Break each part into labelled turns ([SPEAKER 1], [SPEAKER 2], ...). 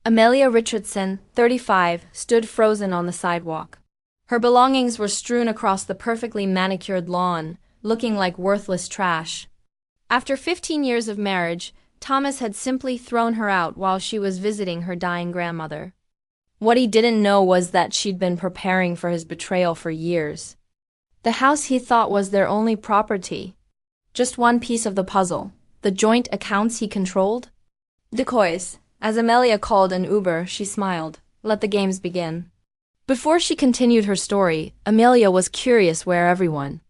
[SPEAKER 1] Amelia Richardson, 35, stood frozen on the sidewalk. Her belongings were strewn across the perfectly manicured lawn, looking like worthless trash. After 15 years of marriage, Thomas had simply thrown her out while she was visiting her dying grandmother. What he didn't know was that she'd been preparing for his betrayal for years. The house he thought was their only property. Just one piece of the puzzle. The joint accounts he controlled? Decoys. As Amelia called an Uber, she smiled. Let the games begin. Before she continued her story, Amelia was curious where everyone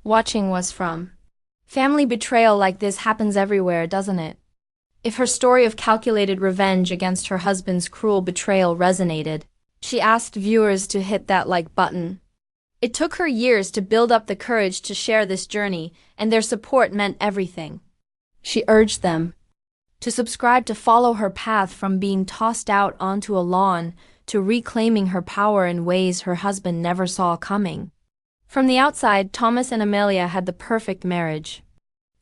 [SPEAKER 1] watching was from. Family betrayal like this happens everywhere, doesn't it? If her story of calculated revenge against her husband's cruel betrayal resonated, she asked viewers to hit that like button. It took her years to build up the courage to share this journey, and their support meant everything. She urged them to subscribe to follow her path from being tossed out onto a lawn to reclaiming her power in ways her husband never saw coming. From the outside, Thomas and Amelia had the perfect marriage.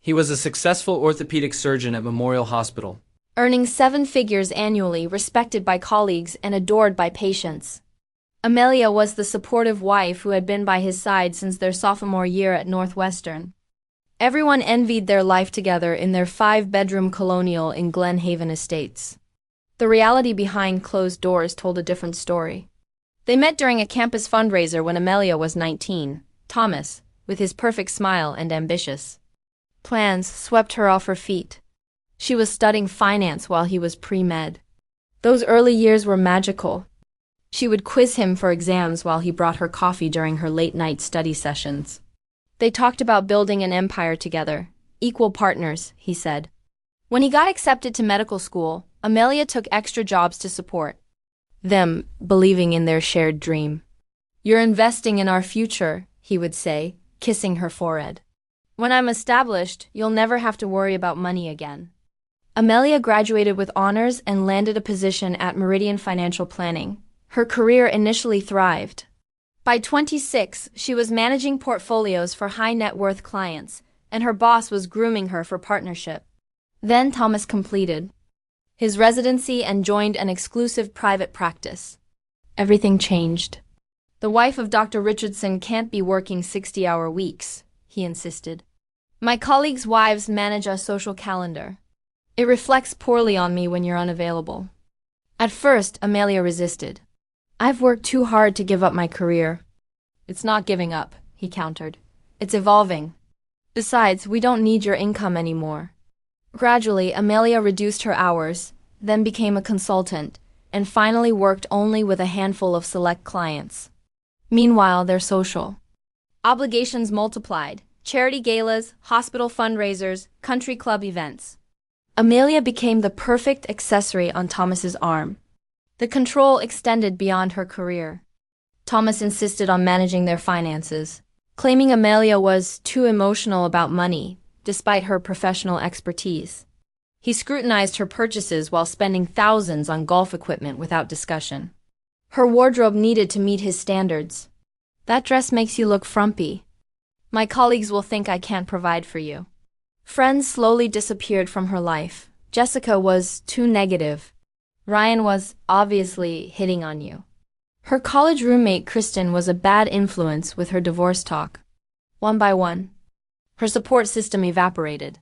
[SPEAKER 2] He was a successful orthopedic surgeon at Memorial Hospital,
[SPEAKER 1] earning 7 figures annually, respected by colleagues and adored by patients. Amelia was the supportive wife who had been by his side since their sophomore year at Northwestern. Everyone envied their life together in their 5-bedroom colonial in Glen Haven Estates. The reality behind closed doors told a different story. They met during a campus fundraiser when Amelia was 19. Thomas, with his perfect smile and ambitious plans, swept her off her feet. She was studying finance while he was pre-med. Those early years were magical. She would quiz him for exams while he brought her coffee during her late-night study sessions. They talked about building an empire together. Equal partners, he said. When he got accepted to medical school, Amelia took extra jobs to support them, believing in their shared dream. You're investing in our future, he would say, kissing her forehead. When I'm established, you'll never have to worry about money again. Amelia graduated with honors and landed a position at Meridian Financial Planning. Her career initially thrived. By 26, she was managing portfolios for high-net-worth clients, and her boss was grooming her for partnership. Then Thomas completed his residency and joined an exclusive private practice. Everything changed. The wife of Dr. Richardson can't be working 60-hour weeks, he insisted. My colleagues' wives manage a social calendar. It reflects poorly on me when you're unavailable. At first, Amelia resisted. I've worked too hard to give up my career. It's not giving up, he countered. It's evolving. Besides, we don't need your income anymore. Gradually, Amelia reduced her hours, then became a consultant, and finally worked only with a handful of select clients. Meanwhile, their social obligations multiplied. Charity galas, hospital fundraisers, country club events. Amelia became the perfect accessory on Thomas's arm. The control extended beyond her career. Thomas insisted on managing their finances, claiming Amelia was too emotional about money, despite her professional expertise. He scrutinized her purchases while spending thousands on golf equipment without discussion. Her wardrobe needed to meet his standards. That dress makes you look frumpy. My colleagues will think I can't provide for you. Friends slowly disappeared from her life. Jessica was too negative. Ryan was obviously hitting on you. Her college roommate Kristen was a bad influence with her divorce talk. One by one, her support system evaporated.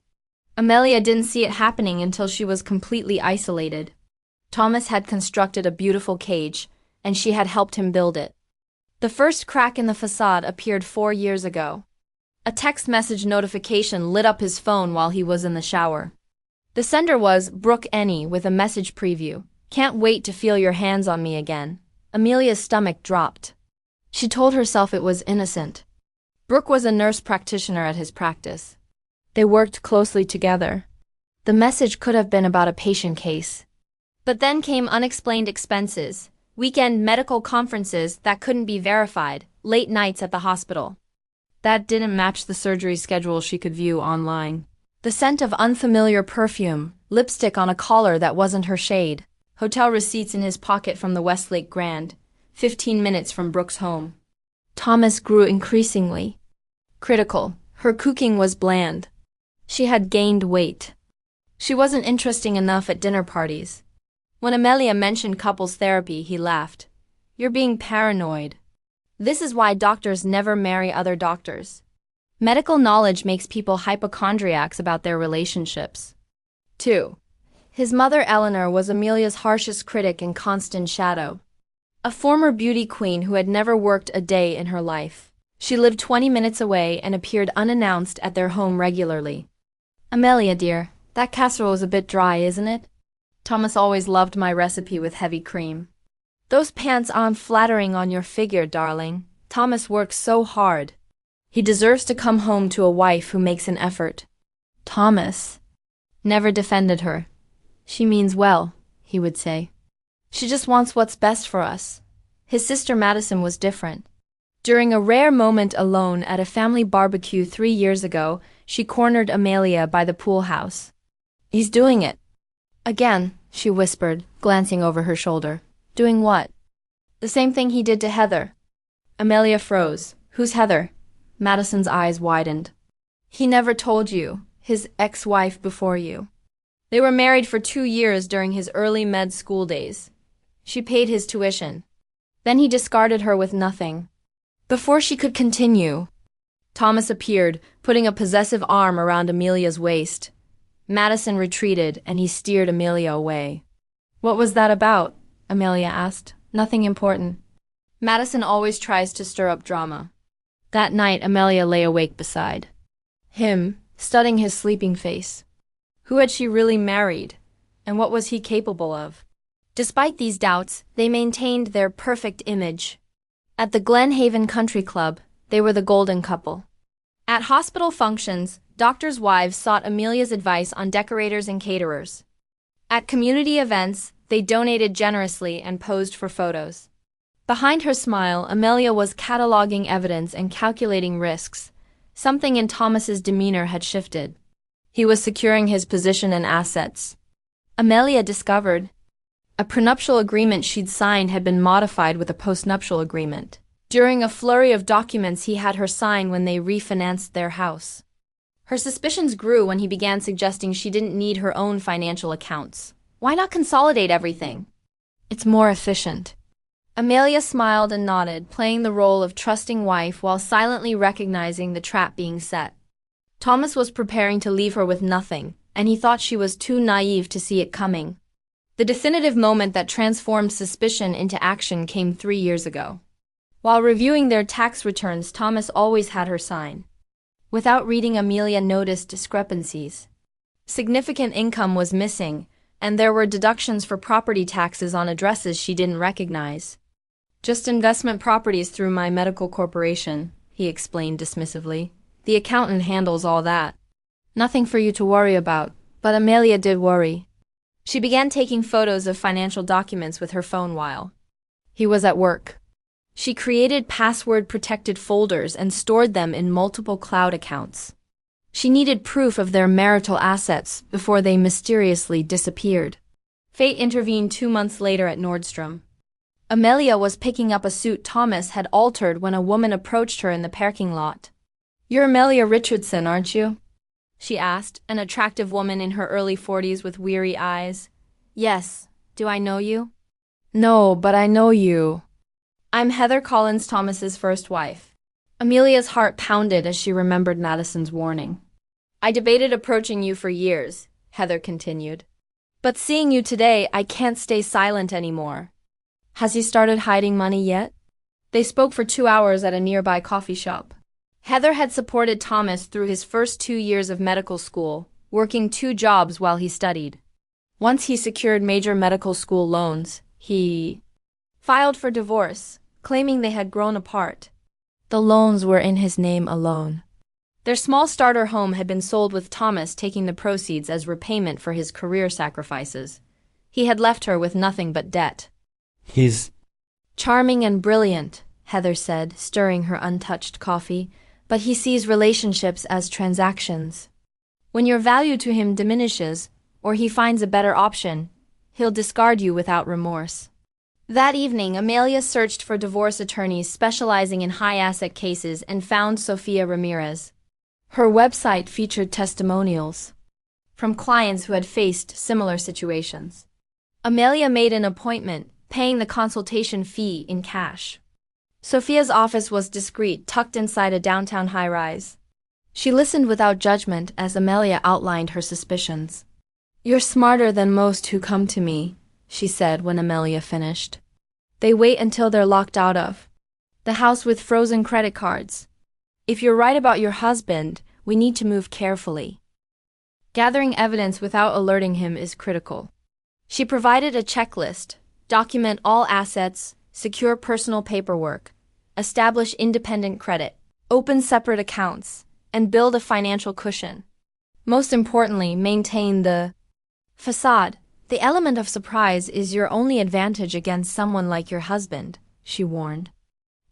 [SPEAKER 1] Amelia didn't see it happening until she was completely isolated. Thomas had constructed a beautiful cage, and she had helped him build it. The first crack in the facade appeared 4 years ago. A text message notification lit up his phone while he was in the shower. The sender was Brooke Ennie with a message preview. Can't wait to feel your hands on me again. Amelia's stomach dropped. She told herself it was innocent. Brooke was a nurse practitioner at his practice. They worked closely together. The message could have been about a patient case. But then came unexplained expenses, weekend medical conferences that couldn't be verified, late nights at the hospital. That didn't match the surgery schedule she could view online. The scent of unfamiliar perfume, lipstick on a collar that wasn't her shade, hotel receipts in his pocket from the Westlake Grand, 15 minutes from Brooke's home. Thomas grew increasingly critical. Her cooking was bland. She had gained weight. She wasn't interesting enough at dinner parties. When Amelia mentioned couples therapy, he laughed. You're being paranoid. This is why doctors never marry other doctors. Medical knowledge makes people hypochondriacs about their relationships. 2. His mother Eleanor was Amelia's harshest critic and constant shadow. A former beauty queen who had never worked a day in her life. She lived 20 minutes away and appeared unannounced at their home regularly. Amelia, dear, that casserole is a bit dry, isn't it? Thomas always loved my recipe with heavy cream. Those pants aren't flattering on your figure, darling. Thomas works so hard. He deserves to come home to a wife who makes an effort. Thomas never defended her. She means well, he would say. She just wants what's best for us. His sister Madison was different. During a rare moment alone at a family barbecue 3 years ago, she cornered Amelia by the pool house. He's doing it. Again, she whispered, glancing over her shoulder. Doing what? The same thing he did to Heather. Amelia froze. Who's Heather? Madison's eyes widened. He never told you, his ex-wife before you. They were married for 2 years during his early med school days. She paid his tuition. Then he discarded her with nothing. Before she could continue, Thomas appeared, putting a possessive arm around Amelia's waist. Madison retreated, and he steered Amelia away. What was that about? Amelia asked. Nothing important. Madison always tries to stir up drama. That night, Amelia lay awake beside him, studying his sleeping face. Who had she really married, and what was he capable of? Despite these doubts, they maintained their perfect image. At the Glen Haven Country Club, they were the golden couple. At hospital functions, doctors' wives sought Amelia's advice on decorators and caterers. At community events, they donated generously and posed for photos. Behind her smile, Amelia was cataloging evidence and calculating risks. Something in Thomas's demeanor had shifted. He was securing his position and assets. Amelia discovered a prenuptial agreement she'd signed had been modified with a postnuptial agreement. During a flurry of documents he had her sign when they refinanced their house. Her suspicions grew when he began suggesting she didn't need her own financial accounts. Why not consolidate everything? It's more efficient. Amelia smiled and nodded, playing the role of trusting wife while silently recognizing the trap being set. Thomas was preparing to leave her with nothing, and he thought she was too naive to see it coming. The definitive moment that transformed suspicion into action came 3 years ago. While reviewing their tax returns, Thomas always had her sign. Without reading, Amelia noticed discrepancies. Significant income was missing, and there were deductions for property taxes on addresses she didn't recognize. Just investment properties through my medical corporation, he explained dismissively. The accountant handles all that. Nothing for you to worry about, but Amelia did worry. She began taking photos of financial documents with her phone while he was at work. She created password-protected folders and stored them in multiple cloud accounts. She needed proof of their marital assets before they mysteriously disappeared. Fate intervened 2 months later at Nordstrom. Amelia was picking up a suit Thomas had altered when a woman approached her in the parking lot. You're Amelia Richardson, aren't you? She asked, an attractive woman in her early 40s with weary eyes. Yes. Do I know you? No, but I know you. I'm Heather Collins, Thomas's first wife. Amelia's heart pounded as she remembered Madison's warning. I debated approaching you for years, Heather continued. But seeing you today, I can't stay silent anymore. Has he started hiding money yet? They spoke for 2 hours at a nearby coffee shop. Heather had supported Thomas through his first 2 years of medical school, working 2 jobs while he studied. Once he secured major medical school loans, he filed for divorce, claiming they had grown apart. The loans were in his name alone. Their small starter home had been sold with Thomas taking the proceeds as repayment for his career sacrifices. He had left her with nothing but debt.
[SPEAKER 2] He's
[SPEAKER 1] charming and brilliant, Heather said, stirring her untouched coffee, but he sees relationships as transactions. When your value to him diminishes, or he finds a better option, he'll discard you without remorse. That evening, Amelia searched for divorce attorneys specializing in high-asset cases and found Sofia Ramirez. Her website featured testimonials from clients who had faced similar situations. Amelia made an appointment, paying the consultation fee in cash. Sophia's office was discreet, tucked inside a downtown high-rise. She listened without judgment as Amelia outlined her suspicions. "You're smarter than most who come to me," she said when Amelia finished. "They wait until they're locked out of the house with frozen credit cards. If you're right about your husband, we need to move carefully. Gathering evidence without alerting him is critical." She provided a checklist: document all assets, secure personal paperwork, establish independent credit, open separate accounts, and build a financial cushion. Most importantly, maintain the facade. "The element of surprise is your only advantage against someone like your husband," she warned.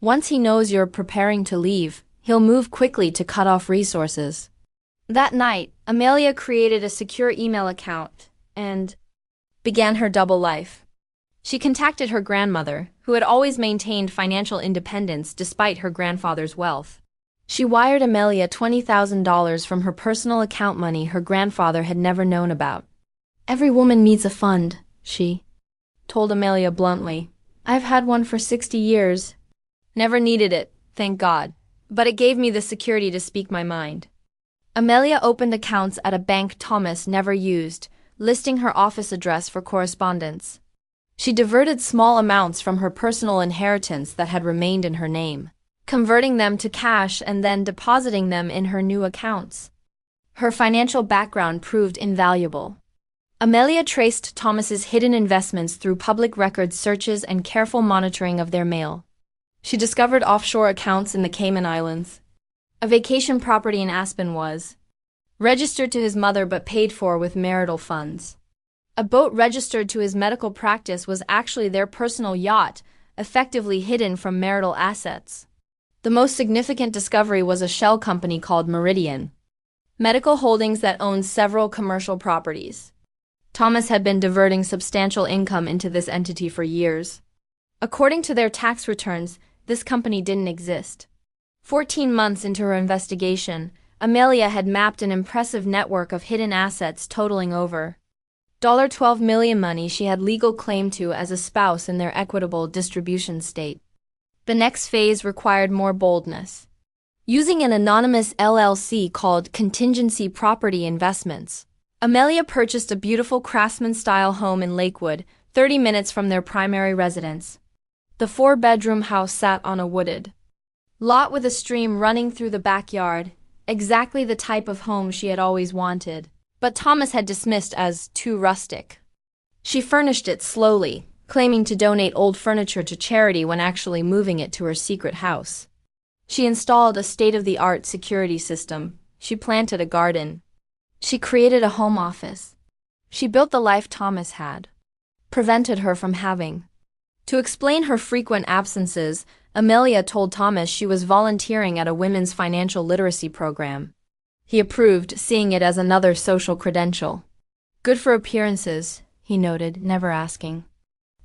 [SPEAKER 1] "Once he knows you're preparing to leave, he'll move quickly to cut off resources." That night, Amelia created a secure email account and began her double life. She contacted her grandmother, who had always maintained financial independence despite her grandfather's wealth. She wired Amelia $20,000 from her personal account money her grandfather had never known about. "Every woman needs a fund," she told Amelia bluntly. "I've had one for 60 years. Never needed it, thank God. But it gave me the security to speak my mind." Amelia opened accounts at a bank Thomas never used, listing her office address for correspondence. She diverted small amounts from her personal inheritance that had remained in her name, converting them to cash and then depositing them in her new accounts. Her financial background proved invaluable. Amelia traced Thomas's hidden investments through public records searches and careful monitoring of their mail. She discovered offshore accounts in the Cayman Islands. A vacation property in Aspen was registered to his mother but paid for with marital funds. A boat registered to his medical practice was actually their personal yacht, effectively hidden from marital assets. The most significant discovery was a shell company called Meridian Medical Holdings that owned several commercial properties. Thomas had been diverting substantial income into this entity for years. According to their tax returns, this company didn't exist. 14 months into her investigation, Amelia had mapped an impressive network of hidden assets totaling over $12 million, money she had legal claim to as a spouse in their equitable distribution state. The next phase required more boldness. Using an anonymous LLC called Contingency Property Investments, Amelia purchased a beautiful craftsman-style home in Lakewood, 30 minutes from their primary residence. The 4-bedroom house sat on a wooded lot with a stream running through the backyard, exactly the type of home she had always wanted, but Thomas had dismissed as too rustic. She furnished it slowly, claiming to donate old furniture to charity when actually moving it to her secret house. She installed a state-of-the-art security system. She planted a garden. She created a home office. She built the life Thomas had prevented her from having. To explain her frequent absences, Amelia told Thomas she was volunteering at a women's financial literacy program. He approved, seeing it as another social credential. "Good for appearances," he noted, never asking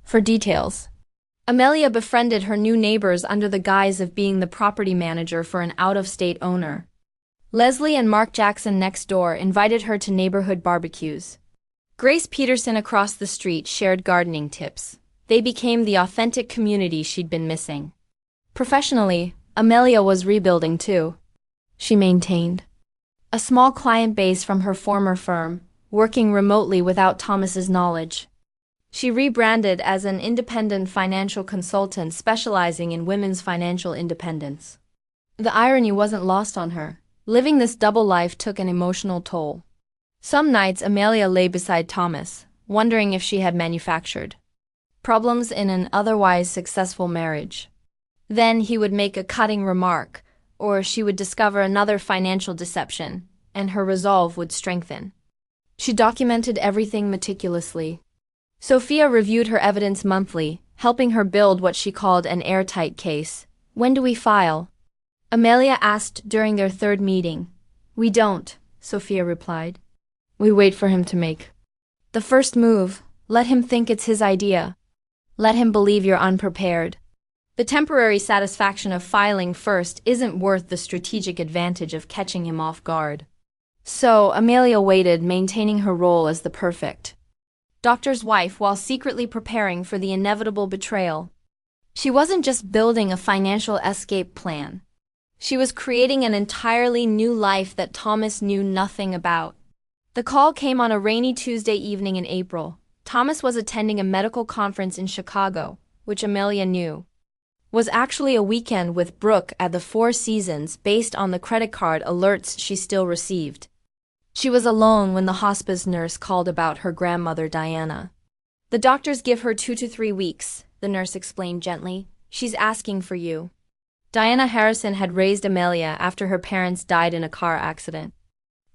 [SPEAKER 1] for details. Amelia befriended her new neighbors under the guise of being the property manager for an out-of-state owner. Leslie and Mark Jackson next door invited her to neighborhood barbecues. Grace Peterson across the street shared gardening tips. They became the authentic community she'd been missing. Professionally, Amelia was rebuilding too. She maintained a small client base from her former firm, working remotely without Thomas's knowledge. She rebranded as an independent financial consultant specializing in women's financial independence. The irony wasn't lost on her. Living this double life took an emotional toll. Some nights Amelia lay beside Thomas, wondering if she had manufactured problems in an otherwise successful marriage. Then he would make a cutting remark, or she would discover another financial deception, and her resolve would strengthen. She documented everything meticulously. Sophia reviewed her evidence monthly, helping her build what she called an airtight case. "When do we file?" Amelia asked during their third meeting. "We don't," Sophia replied. "We wait for him to make the first move. Let him think it's his idea. Let him believe you're unprepared. The temporary satisfaction of filing first isn't worth the strategic advantage of catching him off guard." So Amelia waited, maintaining her role as the perfect doctor's wife, while secretly preparing for the inevitable betrayal. She wasn't just building a financial escape plan. She was creating an entirely new life that Thomas knew nothing about. The call came on a rainy Tuesday evening in April. Thomas was attending a medical conference in Chicago, which Amelia knew was actually a weekend with Brooke at the Four Seasons based on the credit card alerts she still received. She was alone when the hospice nurse called about her grandmother Diana. "The doctors give her 2 to 3 weeks, the nurse explained gently. "She's asking for you." Diana Harrison had raised Amelia after her parents died in a car accident.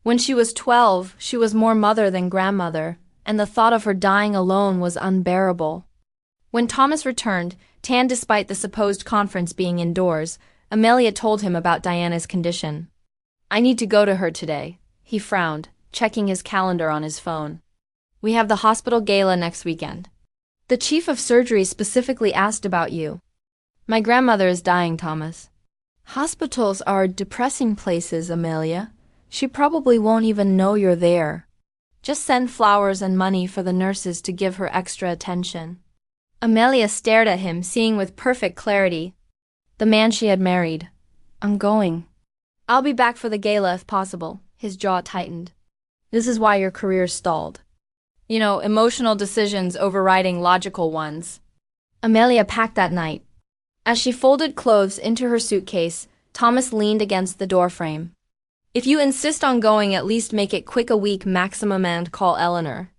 [SPEAKER 1] When she was 12, she was more mother than grandmother, and the thought of her dying alone was unbearable. When Thomas returned, tanned despite the supposed conference being indoors, Amelia told him about Diana's condition. "I need to go to her today," he frowned, checking his calendar on his phone. "We have the hospital gala next weekend. The chief of surgery specifically asked about you." "My grandmother is dying, Thomas." "Hospitals are depressing places, Amelia. She probably won't even know you're there. Just send flowers and money for the nurses to give her extra attention." Amelia stared at him, seeing with perfect clarity the man she had married. "I'm going. I'll be back for the gala if possible." His jaw tightened. "This is why your career stalled. Emotional decisions overriding logical ones." Amelia packed that night. As she folded clothes into her suitcase, Thomas leaned against the doorframe. "If you insist on going, at least make it quick, a week maximum, and call Eleanor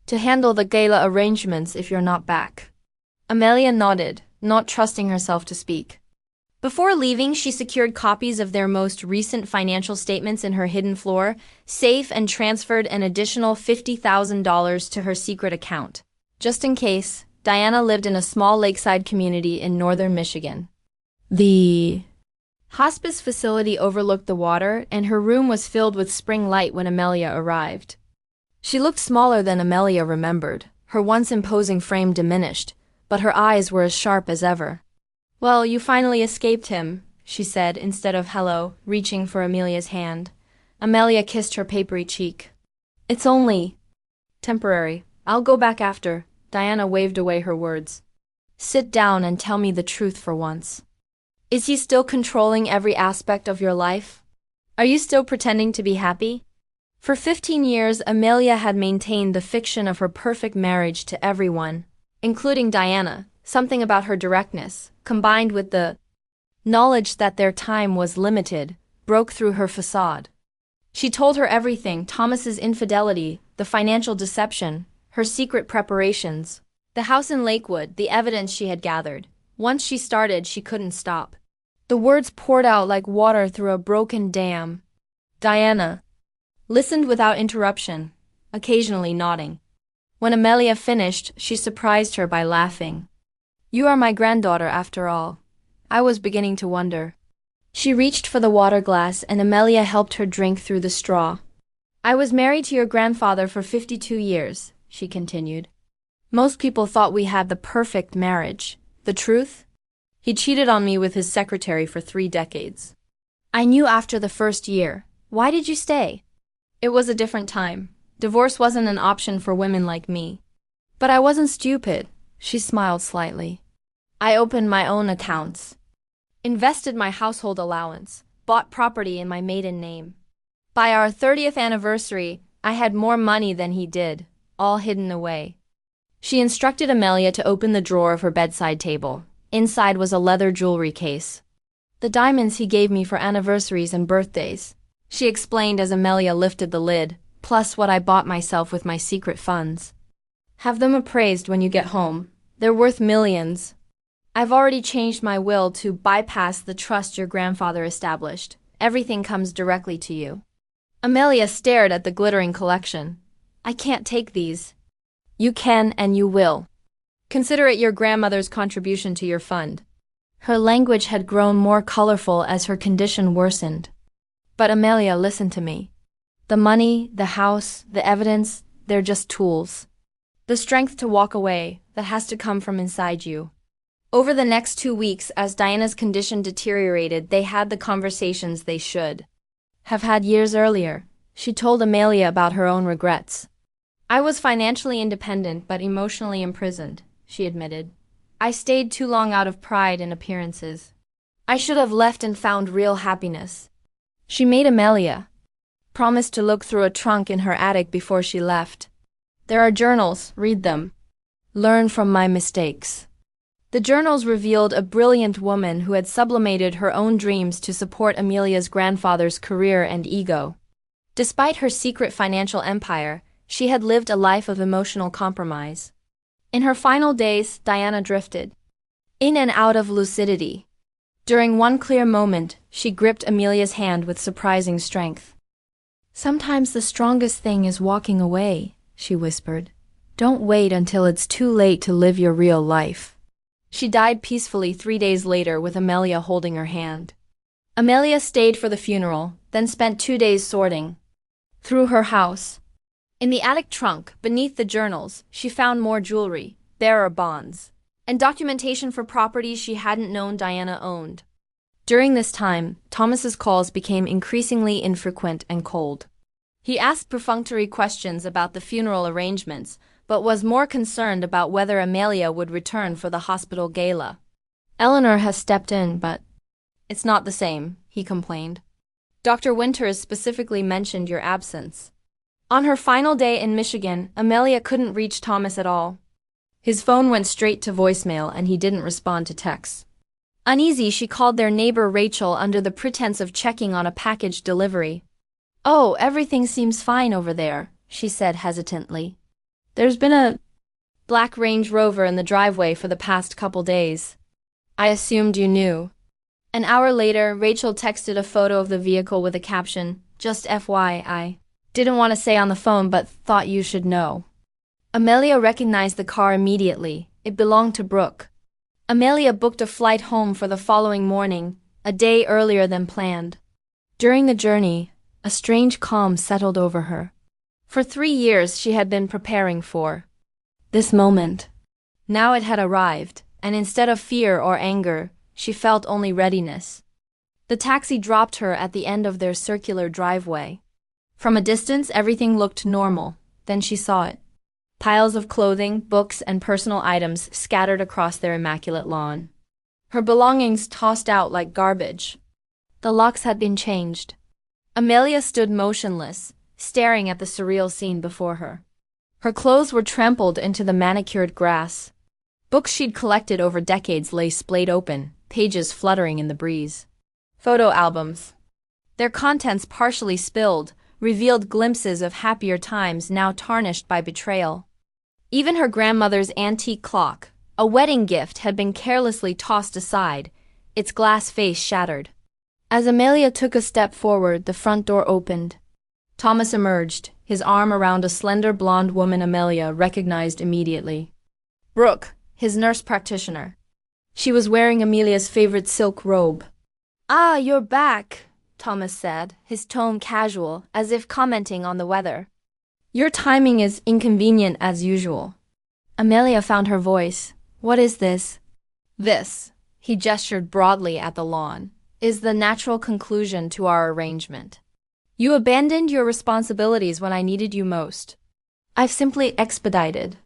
[SPEAKER 1] to handle the gala arrangements if you're not back." Amelia nodded, not trusting herself to speak. Before leaving, she secured copies of their most recent financial statements in her hidden floor safe and transferred an additional $50,000 to her secret account. Just in case, Diana lived in a small lakeside community in northern Michigan. The hospice facility overlooked the water, and her room was filled with spring light when Amelia arrived. She looked smaller than Amelia remembered, her once imposing frame diminished, but her eyes were as sharp as ever. "Well, you finally escaped him," she said instead of hello, reaching for Amelia's hand. Amelia kissed her papery cheek. "It's only temporary. I'll go back after." Diana waved away her words. "Sit down and tell me the truth for once. Is he still controlling every aspect of your life? Are you still pretending to be happy?" For 15 years, Amelia had maintained the fiction of her perfect marriage to everyone, including Diana. Something about her directness, combined with the knowledge that their time was limited, broke through her facade. She told her everything: Thomas's infidelity, the financial deception, her secret preparations, the house in Lakewood, the evidence she had gathered. Once she started, she couldn't stop. The words poured out like water through a broken dam. Diana listened without interruption, occasionally nodding. When Amelia finished, she surprised her by laughing. "You are my granddaughter, after all. I was beginning to wonder." She reached for the water glass, and Amelia helped her drink through the straw. "I was married to your grandfather for 52 years, she continued. "Most people thought we had the perfect marriage. The truth? He cheated on me with his secretary for 3 decades. I knew after the first year. Why did you stay? It was a different time. Divorce wasn't an option for women like me. But I wasn't stupid." She smiled slightly. "I opened my own accounts, invested my household allowance, bought property in my maiden name. By our 30th anniversary, I had more money than he did, all hidden away." She instructed Amelia to open the drawer of her bedside table. Inside was a leather jewelry case. "The diamonds he gave me for anniversaries and birthdays," she explained as Amelia lifted the lid, "plus what I bought myself with my secret funds. Have them appraised when you get home. They're worth millions. I've already changed my will to bypass the trust your grandfather established. Everything comes directly to you." Amelia stared at the glittering collection. "I can't take these." "You can, and you will. Consider it your grandmother's contribution to your fund." Her language had grown more colorful as her condition worsened. "But Amelia, listen to me. The money, the house, the evidence, they're just tools. The strength to walk away, that has to come from inside you." Over the next 2 weeks, as Diana's condition deteriorated, they had the conversations they should have had years earlier. She told Amelia about her own regrets. I was financially independent but emotionally imprisoned, she admitted. I stayed too long out of pride and appearances. I should have left and found real happiness. She made Amelia promise to look through a trunk in her attic before she left. There are journals, read them. Learn from my mistakes. The journals revealed a brilliant woman who had sublimated her own dreams to support Amelia's grandfather's career and ego. Despite her secret financial empire, she had lived a life of emotional compromise. In her final days, Diana drifted in and out of lucidity. During one clear moment, she gripped Amelia's hand with surprising strength. Sometimes the strongest thing is walking away, she whispered. Don't wait until it's too late to live your real life. She died peacefully 3 days later with Amelia holding her hand. Amelia stayed for the funeral, then spent 2 days sorting through her house. In the attic trunk, beneath the journals, she found more jewelry, bearer bonds, and documentation for properties she hadn't known Diana owned. During this time, Thomas's calls became increasingly infrequent and cold. He asked perfunctory questions about the funeral arrangements, but was more concerned about whether Amelia would return for the hospital gala. Eleanor has stepped in, but it's not the same, he complained. Dr. Winters specifically mentioned your absence. On her final day in Michigan, Amelia couldn't reach Thomas at all. His phone went straight to voicemail and he didn't respond to texts. Uneasy, she called their neighbor Rachel under the pretense of checking on a package delivery. Oh, everything seems fine over there, she said hesitantly. There's been a black Range Rover in the driveway for the past couple days. I assumed you knew. An hour later, Rachel texted a photo of the vehicle with a caption, just FYI. Didn't want to say on the phone but thought you should know. Amelia recognized the car immediately. It belonged to Brooke. Amelia booked a flight home for the following morning, a day earlier than planned. During the journey, a strange calm settled over her. For 3 years she had been preparing for this moment. Now it had arrived, and instead of fear or anger, she felt only readiness. The taxi dropped her at the end of their circular driveway. From a distance, everything looked normal. Then she saw it. Piles of clothing, books, and personal items scattered across their immaculate lawn. Her belongings tossed out like garbage. The locks had been changed. Amelia stood motionless, staring at the surreal scene before her. Her clothes were trampled into the manicured grass. Books she'd collected over decades lay splayed open, pages fluttering in the breeze. Photo albums. Their contents partially spilled, revealed glimpses of happier times now tarnished by betrayal. Even her grandmother's antique clock, a wedding gift, had been carelessly tossed aside, its glass face shattered. As Amelia took a step forward, the front door opened. Thomas emerged, his arm around a slender blonde woman Amelia recognized immediately. Brooke, his nurse practitioner. She was wearing Amelia's favorite silk robe. Ah, you're back, Thomas said, his tone casual, as if commenting on the weather. Your timing is inconvenient as usual. Amelia found her voice. What is this? This, he gestured broadly at the lawn, is the natural conclusion to our arrangement. You abandoned your responsibilities when I needed you most. I've simply expedited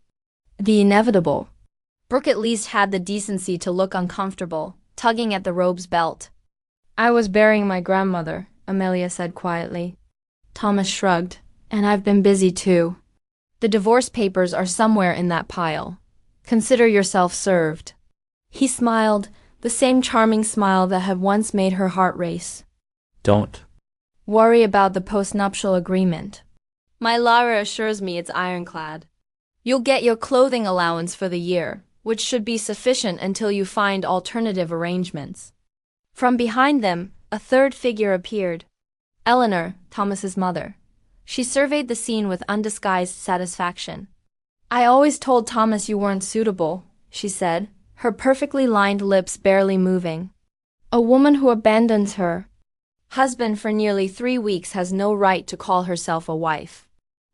[SPEAKER 1] the inevitable. Brooke at least had the decency to look uncomfortable, tugging at the robe's belt. I was burying my grandmother, Amelia said quietly. Thomas shrugged. And I've been busy too. The divorce papers are somewhere in that pile. Consider yourself served. He smiled, the same charming smile that had once made her heart race.
[SPEAKER 2] Don't
[SPEAKER 1] worry about the postnuptial agreement. My lawyer assures me it's ironclad. You'll get your clothing allowance for the year, which should be sufficient until you find alternative arrangements. From behind them, a third figure appeared. Eleanor, Thomas's mother. She surveyed the scene with undisguised satisfaction. I always told Thomas you weren't suitable, she said, her perfectly lined lips barely moving. A woman who abandons her husband for nearly 3 weeks has no right to call herself a wife.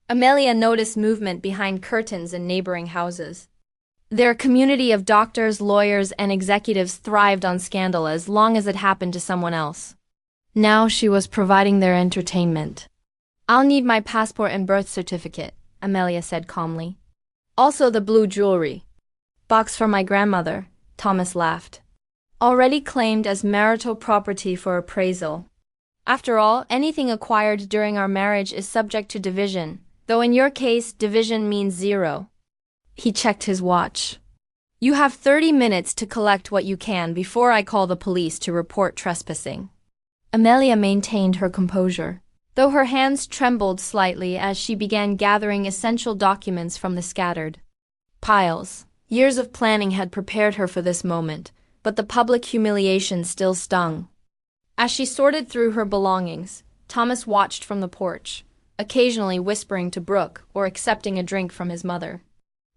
[SPEAKER 1] Amelia noticed movement behind curtains in neighboring houses. Their community of doctors, lawyers, and executives thrived on scandal as long as it happened to someone else. Now she was providing their entertainment. I'll need my passport and birth certificate, Amelia said calmly. Also the blue jewelry. Box for my grandmother, Thomas laughed. Already claimed as marital property for appraisal. After all, anything acquired during our marriage is subject to division, though in your case, division means 0. He checked his watch. You have 30 minutes to collect what you can before I call the police to report trespassing. Amelia maintained her composure, though her hands trembled slightly as she began gathering essential documents from the scattered piles. Years of planning had prepared her for this moment, but the public humiliation still stung. As she sorted through her belongings, Thomas watched from the porch, occasionally whispering to Brooke or accepting a drink from his mother.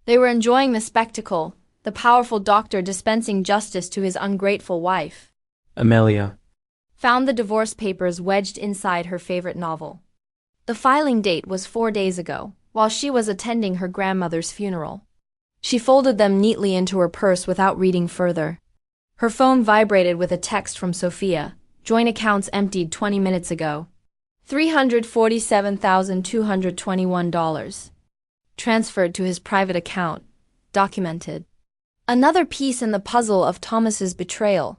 [SPEAKER 1] They were enjoying the spectacle, the powerful doctor dispensing justice to his ungrateful wife.
[SPEAKER 2] Amelia
[SPEAKER 1] Found the divorce papers wedged inside her favorite novel. The filing date was 4 days ago, while she was attending her grandmother's funeral. She folded them neatly into her purse without reading further. Her phone vibrated with a text from Sophia. Joint accounts emptied 20 minutes ago. $347,221. Transferred to his private account. Documented. Another piece in the puzzle of Thomas's betrayal.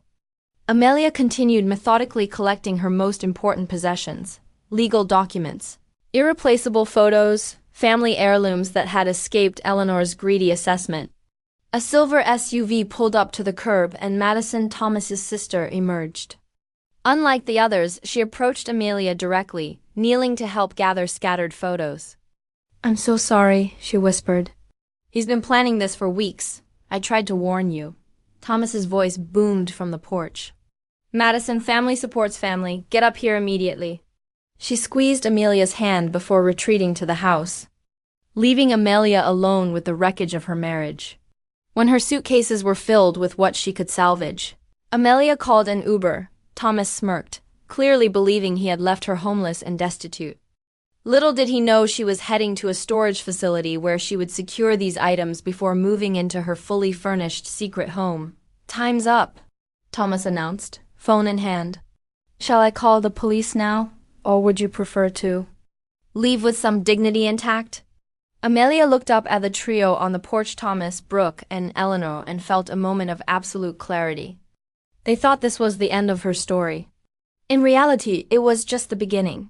[SPEAKER 1] Amelia continued methodically collecting her most important possessions, legal documents, irreplaceable photos, family heirlooms that had escaped Eleanor's greedy assessment. A silver SUV pulled up to the curb and Madison, Thomas's sister, emerged. Unlike the others, she approached Amelia directly, kneeling to help gather scattered photos. I'm so sorry, she whispered. He's been planning this for weeks. I tried to warn you. Thomas's voice boomed from the porch. Madison, family supports family. Get up here immediately. She squeezed Amelia's hand before retreating to the house, leaving Amelia alone with the wreckage of her marriage. When her suitcases were filled with what she could salvage, Amelia called an Uber. Thomas smirked, clearly believing he had left her homeless and destitute. Little did he know she was heading to a storage facility where she would secure these items before moving into her fully furnished secret home. Time's up, Thomas announced, phone in hand. Shall I call the police now, or would you prefer to leave with some dignity intact? Amelia looked up at the trio on the porch, Thomas, Brooke, and Eleanor, and felt a moment of absolute clarity. They thought this was the end of her story. In reality, it was just the beginning.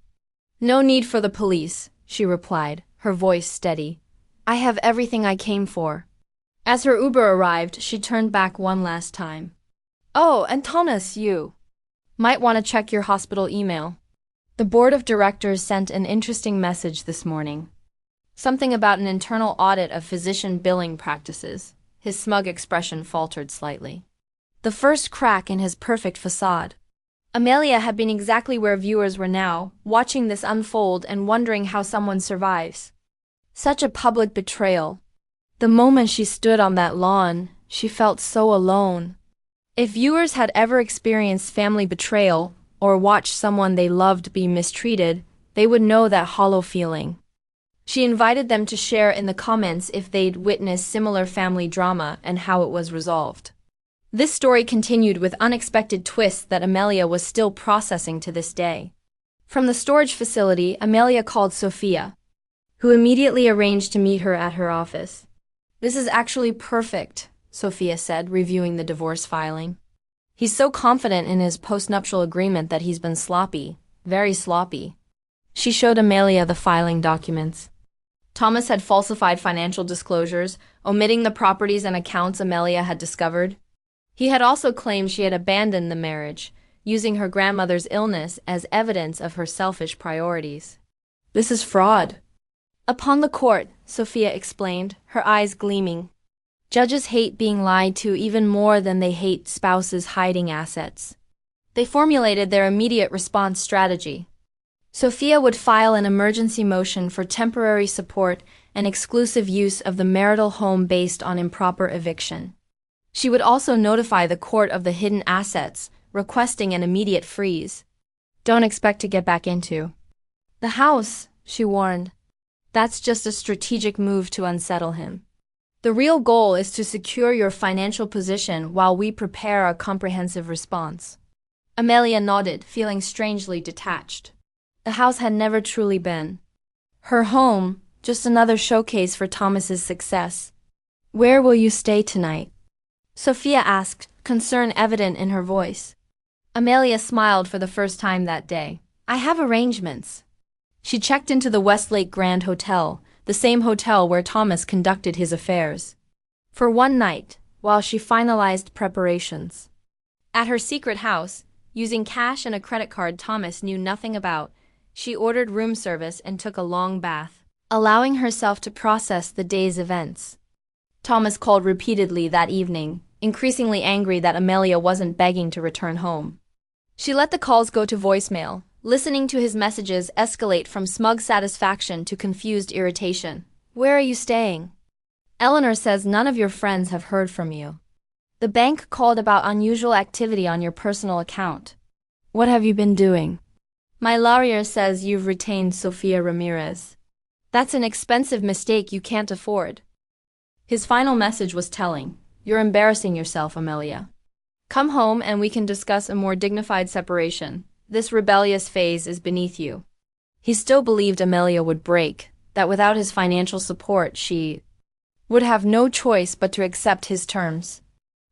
[SPEAKER 1] No need for the police, she replied, her voice steady. I have everything I came for. As her Uber arrived, she turned back one last time. Oh, and Thomas, you might want to check your hospital email. The board of directors sent an interesting message this morning. Something about an internal audit of physician billing practices. His smug expression faltered slightly. The first crack in his perfect facade. Amelia had been exactly where viewers were now, watching this unfold and wondering how someone survives such a public betrayal. The moment she stood on that lawn, she felt so alone. If viewers had ever experienced family betrayal, or watched someone they loved be mistreated, they would know that hollow feeling. She invited them to share in the comments if they'd witnessed similar family drama and how it was resolved. This story continued with unexpected twists that Amelia was still processing to this day. From the storage facility, Amelia called Sophia, who immediately arranged to meet her at her office. This is actually perfect, Sophia said, reviewing the divorce filing. He's so confident in his postnuptial agreement that he's been sloppy, very sloppy. She showed Amelia the filing documents. Thomas had falsified financial disclosures, omitting the properties and accounts Amelia had discovered. He had also claimed she had abandoned the marriage, using her grandmother's illness as evidence of her selfish priorities. This is fraud. Upon the court, Sophia explained, her eyes gleaming. Judges hate being lied to even more than they hate spouses hiding assets. They formulated their immediate response strategy. Sophia would file an emergency motion for temporary support and exclusive use of the marital home based on improper eviction. She would also notify the court of the hidden assets, requesting an immediate freeze. Don't expect to get back into the house, she warned. That's just a strategic move to unsettle him. The real goal is to secure your financial position while we prepare a comprehensive response. Amelia nodded, feeling strangely detached. The house had never truly been her home, Just another showcase for Thomas's success. Where will you stay tonight? Sophia asked, concern evident in her voice. Amelia smiled for the first time that day. I have arrangements. She checked into the Westlake Grand Hotel, the same hotel where Thomas conducted his affairs. For one night, while she finalized preparations. At her secret house, using cash and a credit card Thomas knew nothing about, she ordered room service and took a long bath, allowing herself to process the day's events. Thomas called repeatedly that evening, increasingly angry that Amelia wasn't begging to return home. She let the calls go to voicemail, listening to his messages escalate from smug satisfaction to confused irritation. Where are you staying? Eleanor says none of your friends have heard from you. The bank called about unusual activity on your personal account. What have you been doing? My lawyer says you've retained Sofia Ramirez. That's an expensive mistake you can't afford. His final message was telling. You're embarrassing yourself, Amelia. Come home and we can discuss a more dignified separation. This rebellious phase is beneath you. He still believed Amelia would break, that without his financial support she would have no choice but to accept his terms.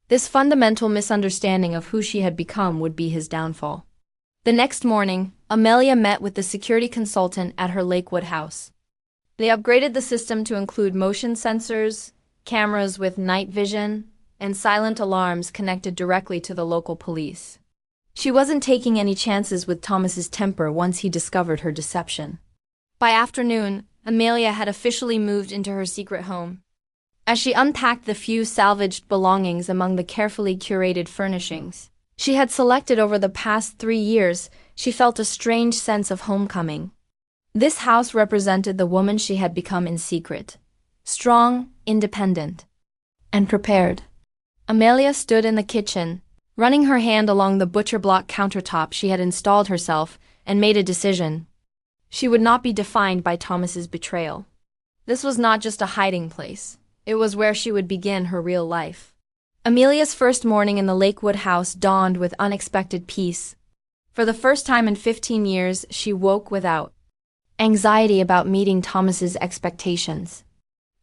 [SPEAKER 1] This fundamental misunderstanding of who she had become would be his downfall. The next morning, Amelia met with the security consultant at her Lakewood house. They upgraded the system to include motion sensors, cameras with night vision, and silent alarms connected directly to the local police. She wasn't taking any chances with Thomas's temper once he discovered her deception. By afternoon, Amelia had officially moved into her secret home. As she unpacked the few salvaged belongings among the carefully curated furnishings she had selected over the past 3 years, she felt a strange sense of homecoming. This house represented the woman she had become in secret. Strong, independent, and prepared. Amelia stood in the kitchen, running her hand along the butcher block countertop she had installed herself, and made a decision. She would not be defined by Thomas's betrayal. This was not just a hiding place. It was where she would begin her real life. Amelia's first morning in the Lakewood house dawned with unexpected peace. For the first time in 15 years, she woke without anxiety about meeting Thomas's expectations.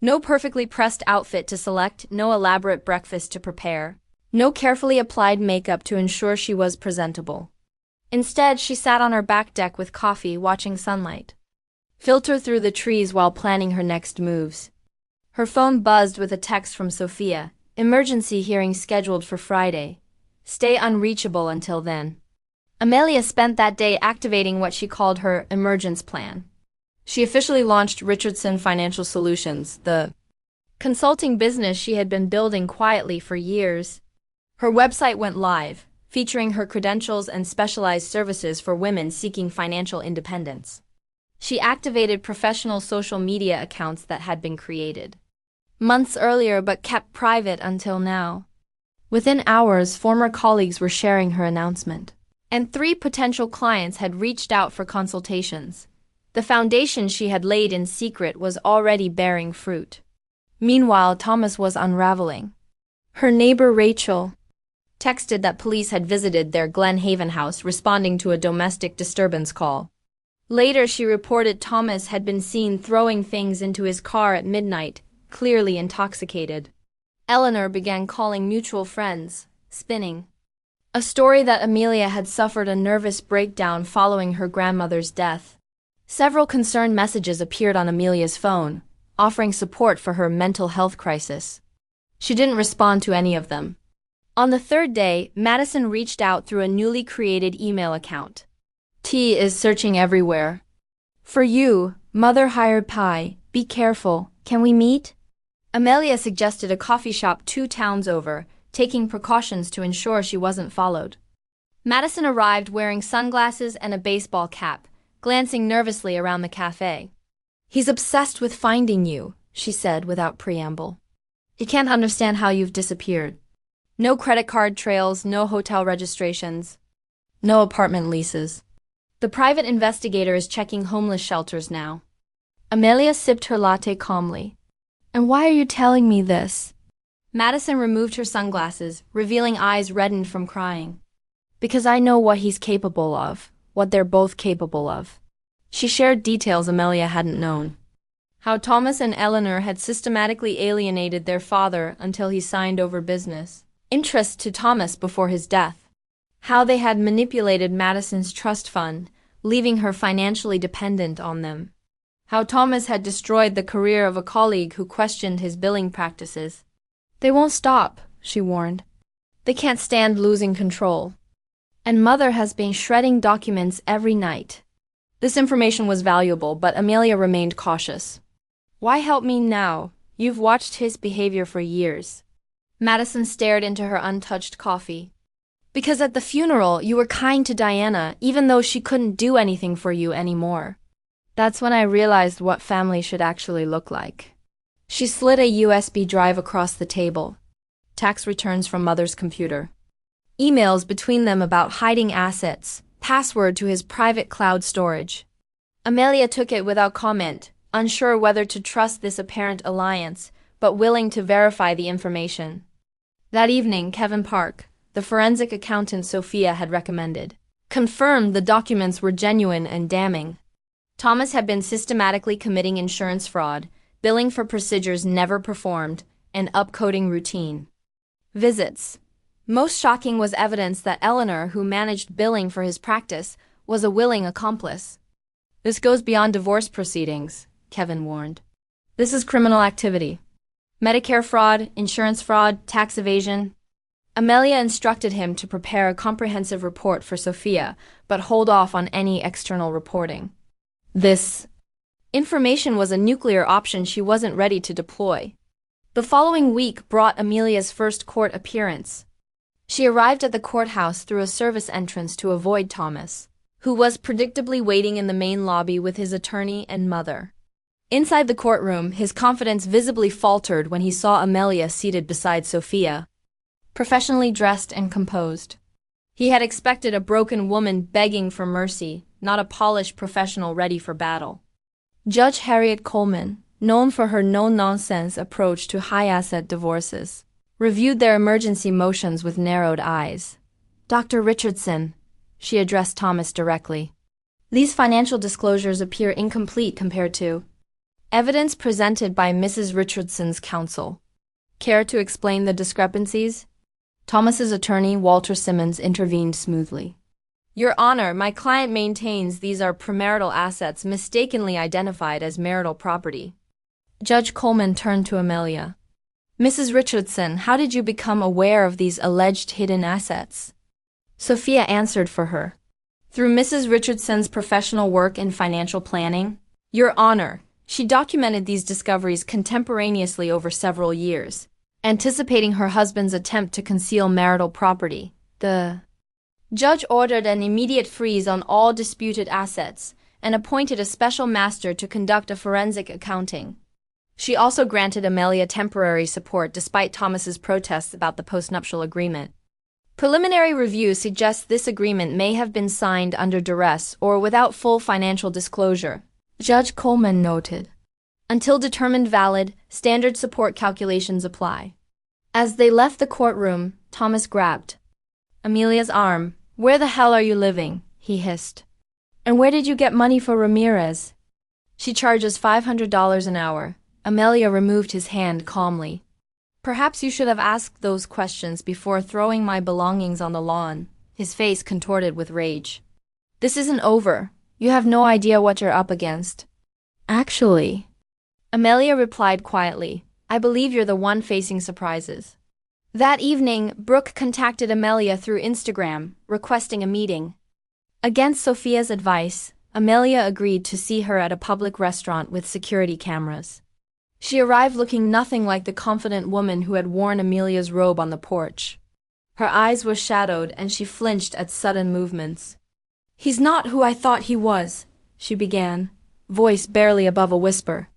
[SPEAKER 1] No perfectly pressed outfit to select, no elaborate breakfast to prepare. No carefully applied makeup to ensure she was presentable. Instead, she sat on her back deck with coffee, watching sunlight filter through the trees while planning her next moves. Her phone buzzed with a text from Sophia. Emergency hearing scheduled for Friday. Stay unreachable until then. Amelia spent that day activating what she called her emergence plan. She officially launched Richardson Financial Solutions, the consulting business she had been building quietly for years. Her website went live, featuring her credentials and specialized services for women seeking financial independence. She activated professional social media accounts that had been created months earlier but kept private until now. Within hours, former colleagues were sharing her announcement, and 3 potential clients had reached out for consultations. The foundation she had laid in secret was already bearing fruit. Meanwhile, Thomas was unraveling. Her neighbor Rachel texted that police had visited their Glen Haven house responding to a domestic disturbance call. Later, she reported Thomas had been seen throwing things into his car at midnight, clearly intoxicated. Eleanor began calling mutual friends, spinning a story that Amelia had suffered a nervous breakdown following her grandmother's death. Several concerned messages appeared on Amelia's phone, offering support for her mental health crisis. She didn't respond to any of them. On the 3rd day, Madison reached out through a newly created email account. T is searching everywhere. For you, Mother Hired Pie, be careful, can we meet? Amelia suggested a coffee shop 2 towns over, taking precautions to ensure she wasn't followed. Madison arrived wearing sunglasses and a baseball cap, glancing nervously around the cafe. He's obsessed with finding you, she said without preamble. He can't understand how you've disappeared. No credit card trails, no hotel registrations, no apartment leases. The private investigator is checking homeless shelters now. Amelia sipped her latte calmly. And why are you telling me this? Madison removed her sunglasses, revealing eyes reddened from crying. Because I know what he's capable of, what they're both capable of. She shared details Amelia hadn't known. How Thomas and Eleanor had systematically alienated their father until he signed over business interest to Thomas before his death. How they had manipulated Madison's trust fund, leaving her financially dependent on them. How Thomas had destroyed the career of a colleague who questioned his billing practices. "They won't stop," she warned. "They can't stand losing control. And Mother has been shredding documents every night." This information was valuable, but Amelia remained cautious. "Why help me now? You've watched his behavior for years." Madison stared into her untouched coffee. "Because at the funeral, you were kind to Diana, even though she couldn't do anything for you anymore. That's when I realized what family should actually look like." She slid a USB drive across the table. Tax returns from Mother's computer. Emails between them about hiding assets, password to his private cloud storage. Amelia took it without comment, unsure whether to trust this apparent alliance, but willing to verify the information. That evening, Kevin Park, the forensic accountant Sophia had recommended, confirmed the documents were genuine and damning. Thomas had been systematically committing insurance fraud, billing for procedures never performed, and upcoding routine visits. Most shocking was evidence that Eleanor, who managed billing for his practice, was a willing accomplice. "This goes beyond divorce proceedings," Kevin warned. "This is criminal activity. Medicare fraud, insurance fraud, tax evasion." Amelia instructed him to prepare a comprehensive report for Sophia, but hold off on any external reporting. This information was a nuclear option she wasn't ready to deploy. The following week brought Amelia's first court appearance. She arrived at the courthouse through a service entrance to avoid Thomas, who was predictably waiting in the main lobby with his attorney and mother. Inside the courtroom, his confidence visibly faltered when he saw Amelia seated beside Sophia, professionally dressed and composed. He had expected a broken woman begging for mercy, not a polished professional ready for battle. Judge Harriet Coleman, known for her no-nonsense approach to high-asset divorces, reviewed their emergency motions with narrowed eyes. "Dr. Richardson," she addressed Thomas directly, "these financial disclosures appear incomplete compared to evidence presented by Mrs. Richardson's counsel. Care to explain the discrepancies?" Thomas's attorney, Walter Simmons, intervened smoothly. "Your Honor, my client maintains these are premarital assets mistakenly identified as marital property." Judge Coleman turned to Amelia. "Mrs. Richardson, how did you become aware of these alleged hidden assets?" Sophia answered for her. "Through Mrs. Richardson's professional work in financial planning, Your Honor. She documented these discoveries contemporaneously over several years, anticipating her husband's attempt to conceal marital property. The judge ordered an immediate freeze on all disputed assets and appointed a special master to conduct a forensic accounting. She also granted Amelia temporary support despite Thomas's protests about the postnuptial agreement. Preliminary review suggests this agreement may have been signed under duress or without full financial disclosure, Judge Coleman noted. Until determined valid, standard support calculations apply. As they left the courtroom, Thomas grabbed Amelia's arm. "Where the hell are you living?" he hissed. "And where did you get money for Ramirez?" "She charges $500 an hour." Amelia removed his hand calmly. "Perhaps you should have asked those questions before throwing my belongings on the lawn," his face contorted with rage. "This isn't over. You have no idea what you're up against." "Actually," Amelia replied quietly, "I believe you're the one facing surprises." That evening, Brooke contacted Amelia through Instagram, requesting a meeting. Against Sophia's advice, Amelia agreed to see her at a public restaurant with security cameras. She arrived looking nothing like the confident woman who had worn Amelia's robe on the porch. Her eyes were shadowed and she flinched at sudden movements. "He's not who I thought he was," she began, voice barely above a whisper.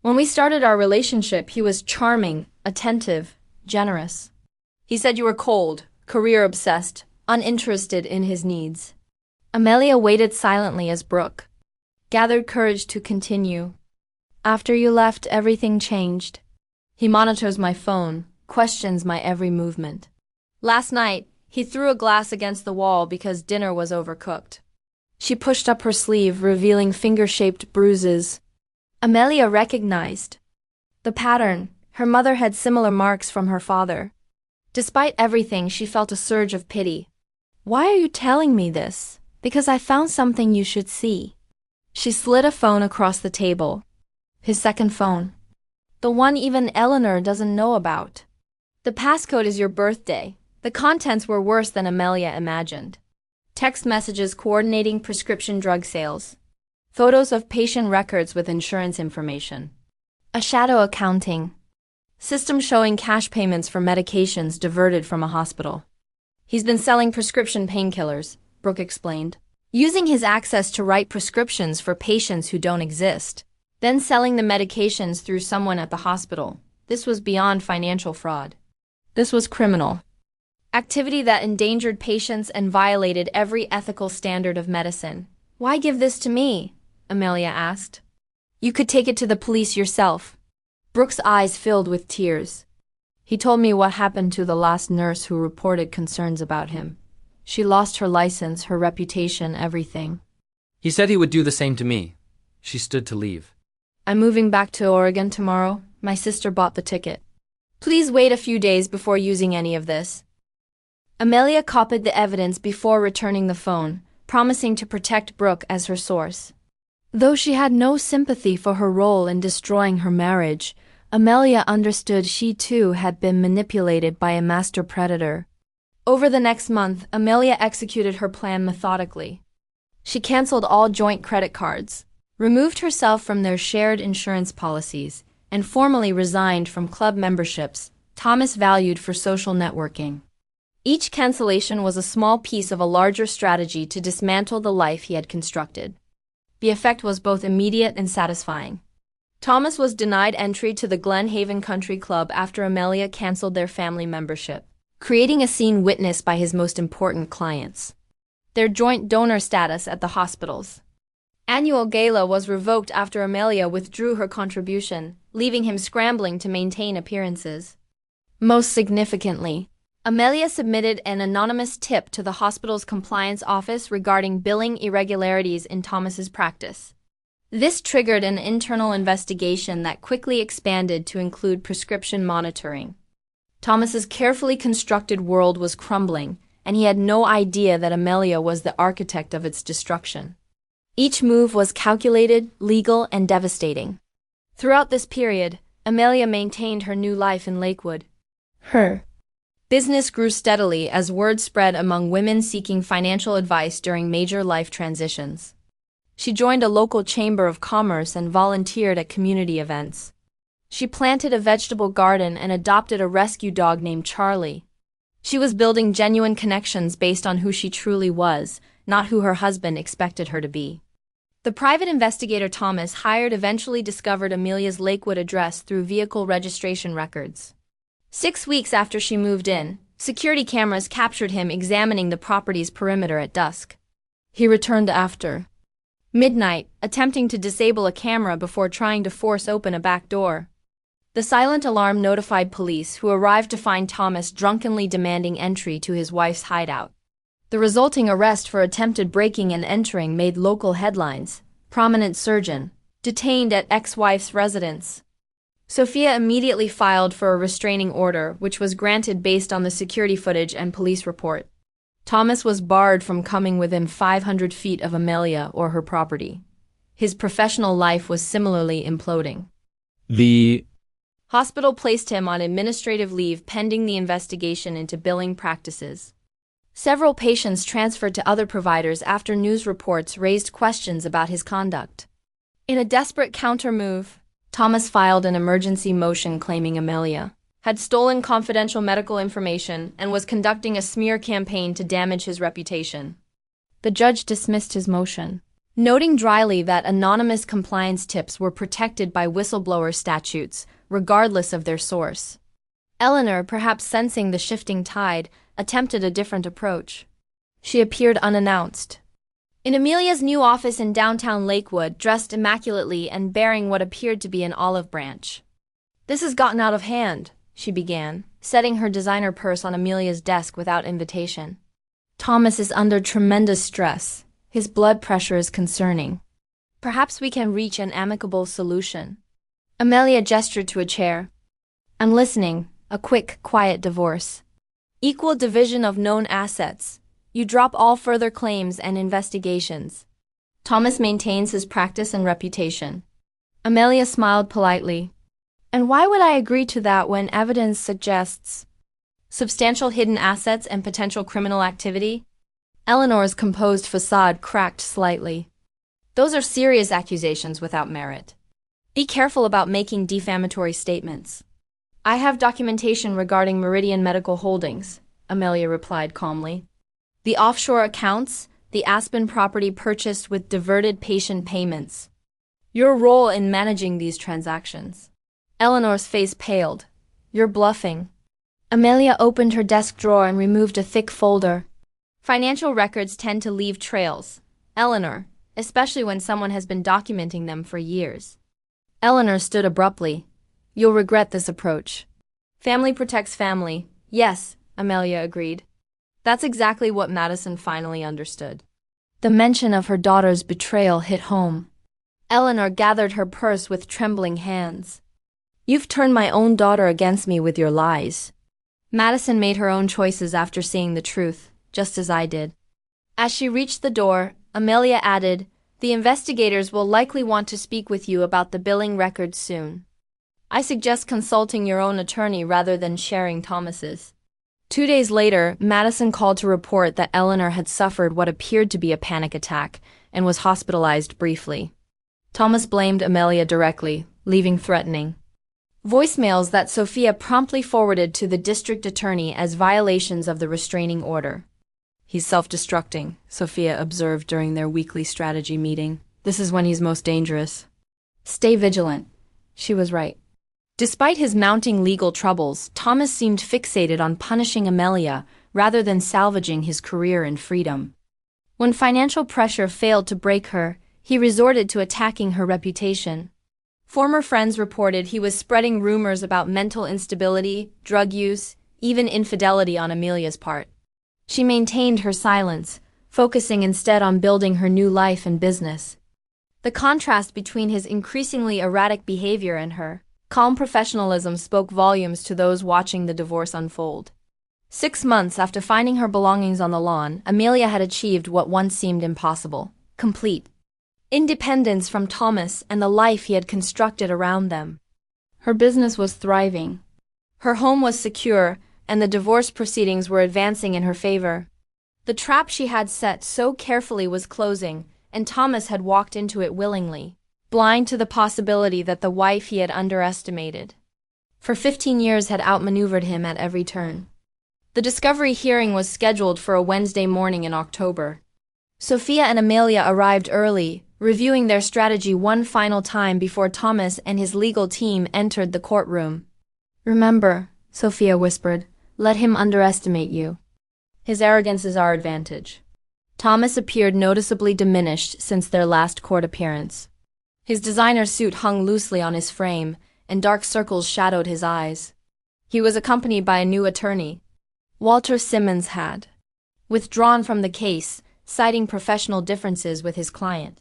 [SPEAKER 1] "When we started our relationship, he was charming, attentive, generous. He said you were cold, career-obsessed, uninterested in his needs." Amelia waited silently as Brooke gathered courage to continue. "After you left, everything changed. He monitors my phone, questions my every movement. Last night, he threw a glass against the wall because dinner was overcooked." She pushed up her sleeve, revealing finger-shaped bruises. Amelia recognized the pattern. Her mother had similar marks from her father. Despite everything, she felt a surge of pity. "Why are you telling me this?" "Because I found something you should see." She slid a phone across the table. His second phone. The one even Eleanor doesn't know about. The passcode is your birthday. The contents were worse than Amelia imagined. Text messages coordinating prescription drug sales. Photos of patient records with insurance information. A shadow accounting system showing cash payments for medications diverted from a hospital. "He's been selling prescription painkillers," Brooke explained, "using his access to write prescriptions for patients who don't exist, then selling the medications through someone at the hospital. This was beyond financial fraud. This was criminal activity that endangered patients and violated every ethical standard of medicine." "Why give this to me?" Amelia asked. "You could take it to the police yourself." Brooke's eyes filled with tears. "He told me what happened to the last nurse who reported concerns about him. She lost her license, her reputation, everything."
[SPEAKER 2] He said he would do the same to me. She stood to leave.
[SPEAKER 1] "I'm moving back to Oregon tomorrow. My sister bought the ticket. Please wait a few days before using any of this." Amelia copied the evidence before returning the phone, promising to protect Brooke as her source. Though she had no sympathy for her role in destroying her marriage, Amelia understood she too had been manipulated by a master predator. Over the next month, Amelia executed her plan methodically. She canceled all joint credit cards, removed herself from their shared insurance policies, and formally resigned from club memberships Thomas valued for social networking. Each cancellation was a small piece of a larger strategy to dismantle the life he had constructed. The effect was both immediate and satisfying. Thomas was denied entry to the Glen Haven Country Club after Amelia canceled their family membership, creating a scene witnessed by his most important clients. Their joint donor status at the hospitals. Annual gala was revoked after Amelia withdrew her contribution, leaving him scrambling to maintain appearances. Most significantly, Amelia submitted an anonymous tip to the hospital's compliance office regarding billing irregularities in Thomas's practice. This triggered an internal investigation that quickly expanded to include prescription monitoring. Thomas's carefully constructed world was crumbling, and he had no idea that Amelia was the architect of its destruction. Each move was calculated, legal, and devastating. Throughout this period, Amelia maintained her new life in Lakewood. Her business grew steadily as word spread among women seeking financial advice during major life transitions. She joined a local chamber of commerce and volunteered at community events. She planted a vegetable garden and adopted a rescue dog named Charlie. She was building genuine connections based on who she truly was, not who her husband expected her to be. The private investigator Thomas hired eventually discovered Amelia's Lakewood address through vehicle registration records. 6 weeks after she moved in, security cameras captured him examining the property's perimeter at dusk. He returned after midnight, attempting to disable a camera before trying to force open a back door. The silent alarm notified police, who arrived to find Thomas drunkenly demanding entry to his wife's hideout. The resulting arrest for attempted breaking and entering made local headlines. Prominent surgeon detained at ex-wife's residence. Sophia immediately filed for a restraining order, which was granted based on the security footage and police report. Thomas was barred from coming within 500 feet of Amelia or her property. His professional life was similarly imploding.
[SPEAKER 2] The
[SPEAKER 1] hospital placed him on administrative leave pending the investigation into billing practices. Several patients transferred to other providers after news reports raised questions about his conduct. In a desperate counter-move, Thomas filed an emergency motion claiming Amelia had stolen confidential medical information and was conducting a smear campaign to damage his reputation. The judge dismissed his motion, noting dryly that anonymous compliance tips were protected by whistleblower statutes, regardless of their source. Eleanor, perhaps sensing the shifting tide, attempted a different approach. She appeared unannounced in Amelia's new office in downtown Lakewood, dressed immaculately and bearing what appeared to be an olive branch. "This has gotten out of hand," she began, setting her designer purse on Amelia's desk without invitation. "Thomas is under tremendous stress. His blood pressure is concerning." Perhaps we can reach an amicable solution. Amelia gestured to a chair. I'm listening. A quick, quiet divorce. Equal division of known assets. You drop all further claims and investigations. Thomas maintains his practice and reputation. Amelia smiled politely. And why would I agree to that when evidence suggests substantial hidden assets and potential criminal activity? Eleanor's composed facade cracked slightly. Those are serious accusations without merit. Be careful about making defamatory statements. I have documentation regarding Meridian Medical Holdings, Amelia replied calmly. The offshore accounts, the Aspen property purchased with diverted patient payments. Your role in managing these transactions. Eleanor's face paled. You're bluffing. Amelia opened her desk drawer and removed a thick folder. Financial records tend to leave trails, Eleanor, especially when someone has been documenting them for years. Eleanor stood abruptly. You'll regret this approach. Family protects family. Yes, Amelia agreed. That's exactly what Madison finally understood. The mention of her daughter's betrayal hit home. Eleanor gathered her purse with trembling hands. You've turned my own daughter against me with your lies. Madison made her own choices after seeing the truth, just as I did. As she reached the door, Amelia added, the investigators will likely want to speak with you about the billing records soon. I suggest consulting your own attorney rather than sharing Thomas's. 2 days later, Madison called to report that Eleanor had suffered what appeared to be a panic attack and was hospitalized briefly. Thomas blamed Amelia directly, leaving threatening voicemails that Sophia promptly forwarded to the district attorney as violations of the restraining order. He's self-destructing, Sophia observed during their weekly strategy meeting. This is when he's most dangerous. Stay vigilant. She was right. Despite his mounting legal troubles, Thomas seemed fixated on punishing Amelia rather than salvaging his career and freedom. When financial pressure failed to break her, he resorted to attacking her reputation. Former friends reported he was spreading rumors about mental instability, drug use, even infidelity on Amelia's part. She maintained her silence, focusing instead on building her new life and business. The contrast between his increasingly erratic behavior and her calm professionalism spoke volumes to those watching the divorce unfold. 6 months after finding her belongings on the lawn, Amelia had achieved what once seemed impossible: complete independence from Thomas and the life he had constructed around them. Her business was thriving. Her home was secure, and the divorce proceedings were advancing in her favor. The trap she had set so carefully was closing, and Thomas had walked into it willingly, blind to the possibility that the wife he had underestimated for 15 years had outmaneuvered him at every turn. The discovery hearing was scheduled for a Wednesday morning in October. Sophia and Amelia arrived early, reviewing their strategy one final time before Thomas and his legal team entered the courtroom. Remember, Sophia whispered, let him underestimate you. His arrogance is our advantage. Thomas appeared noticeably diminished since their last court appearance. His designer suit hung loosely on his frame, and dark circles shadowed his eyes. He was accompanied by a new attorney. Walter Simmons had withdrawn from the case, citing professional differences with his client.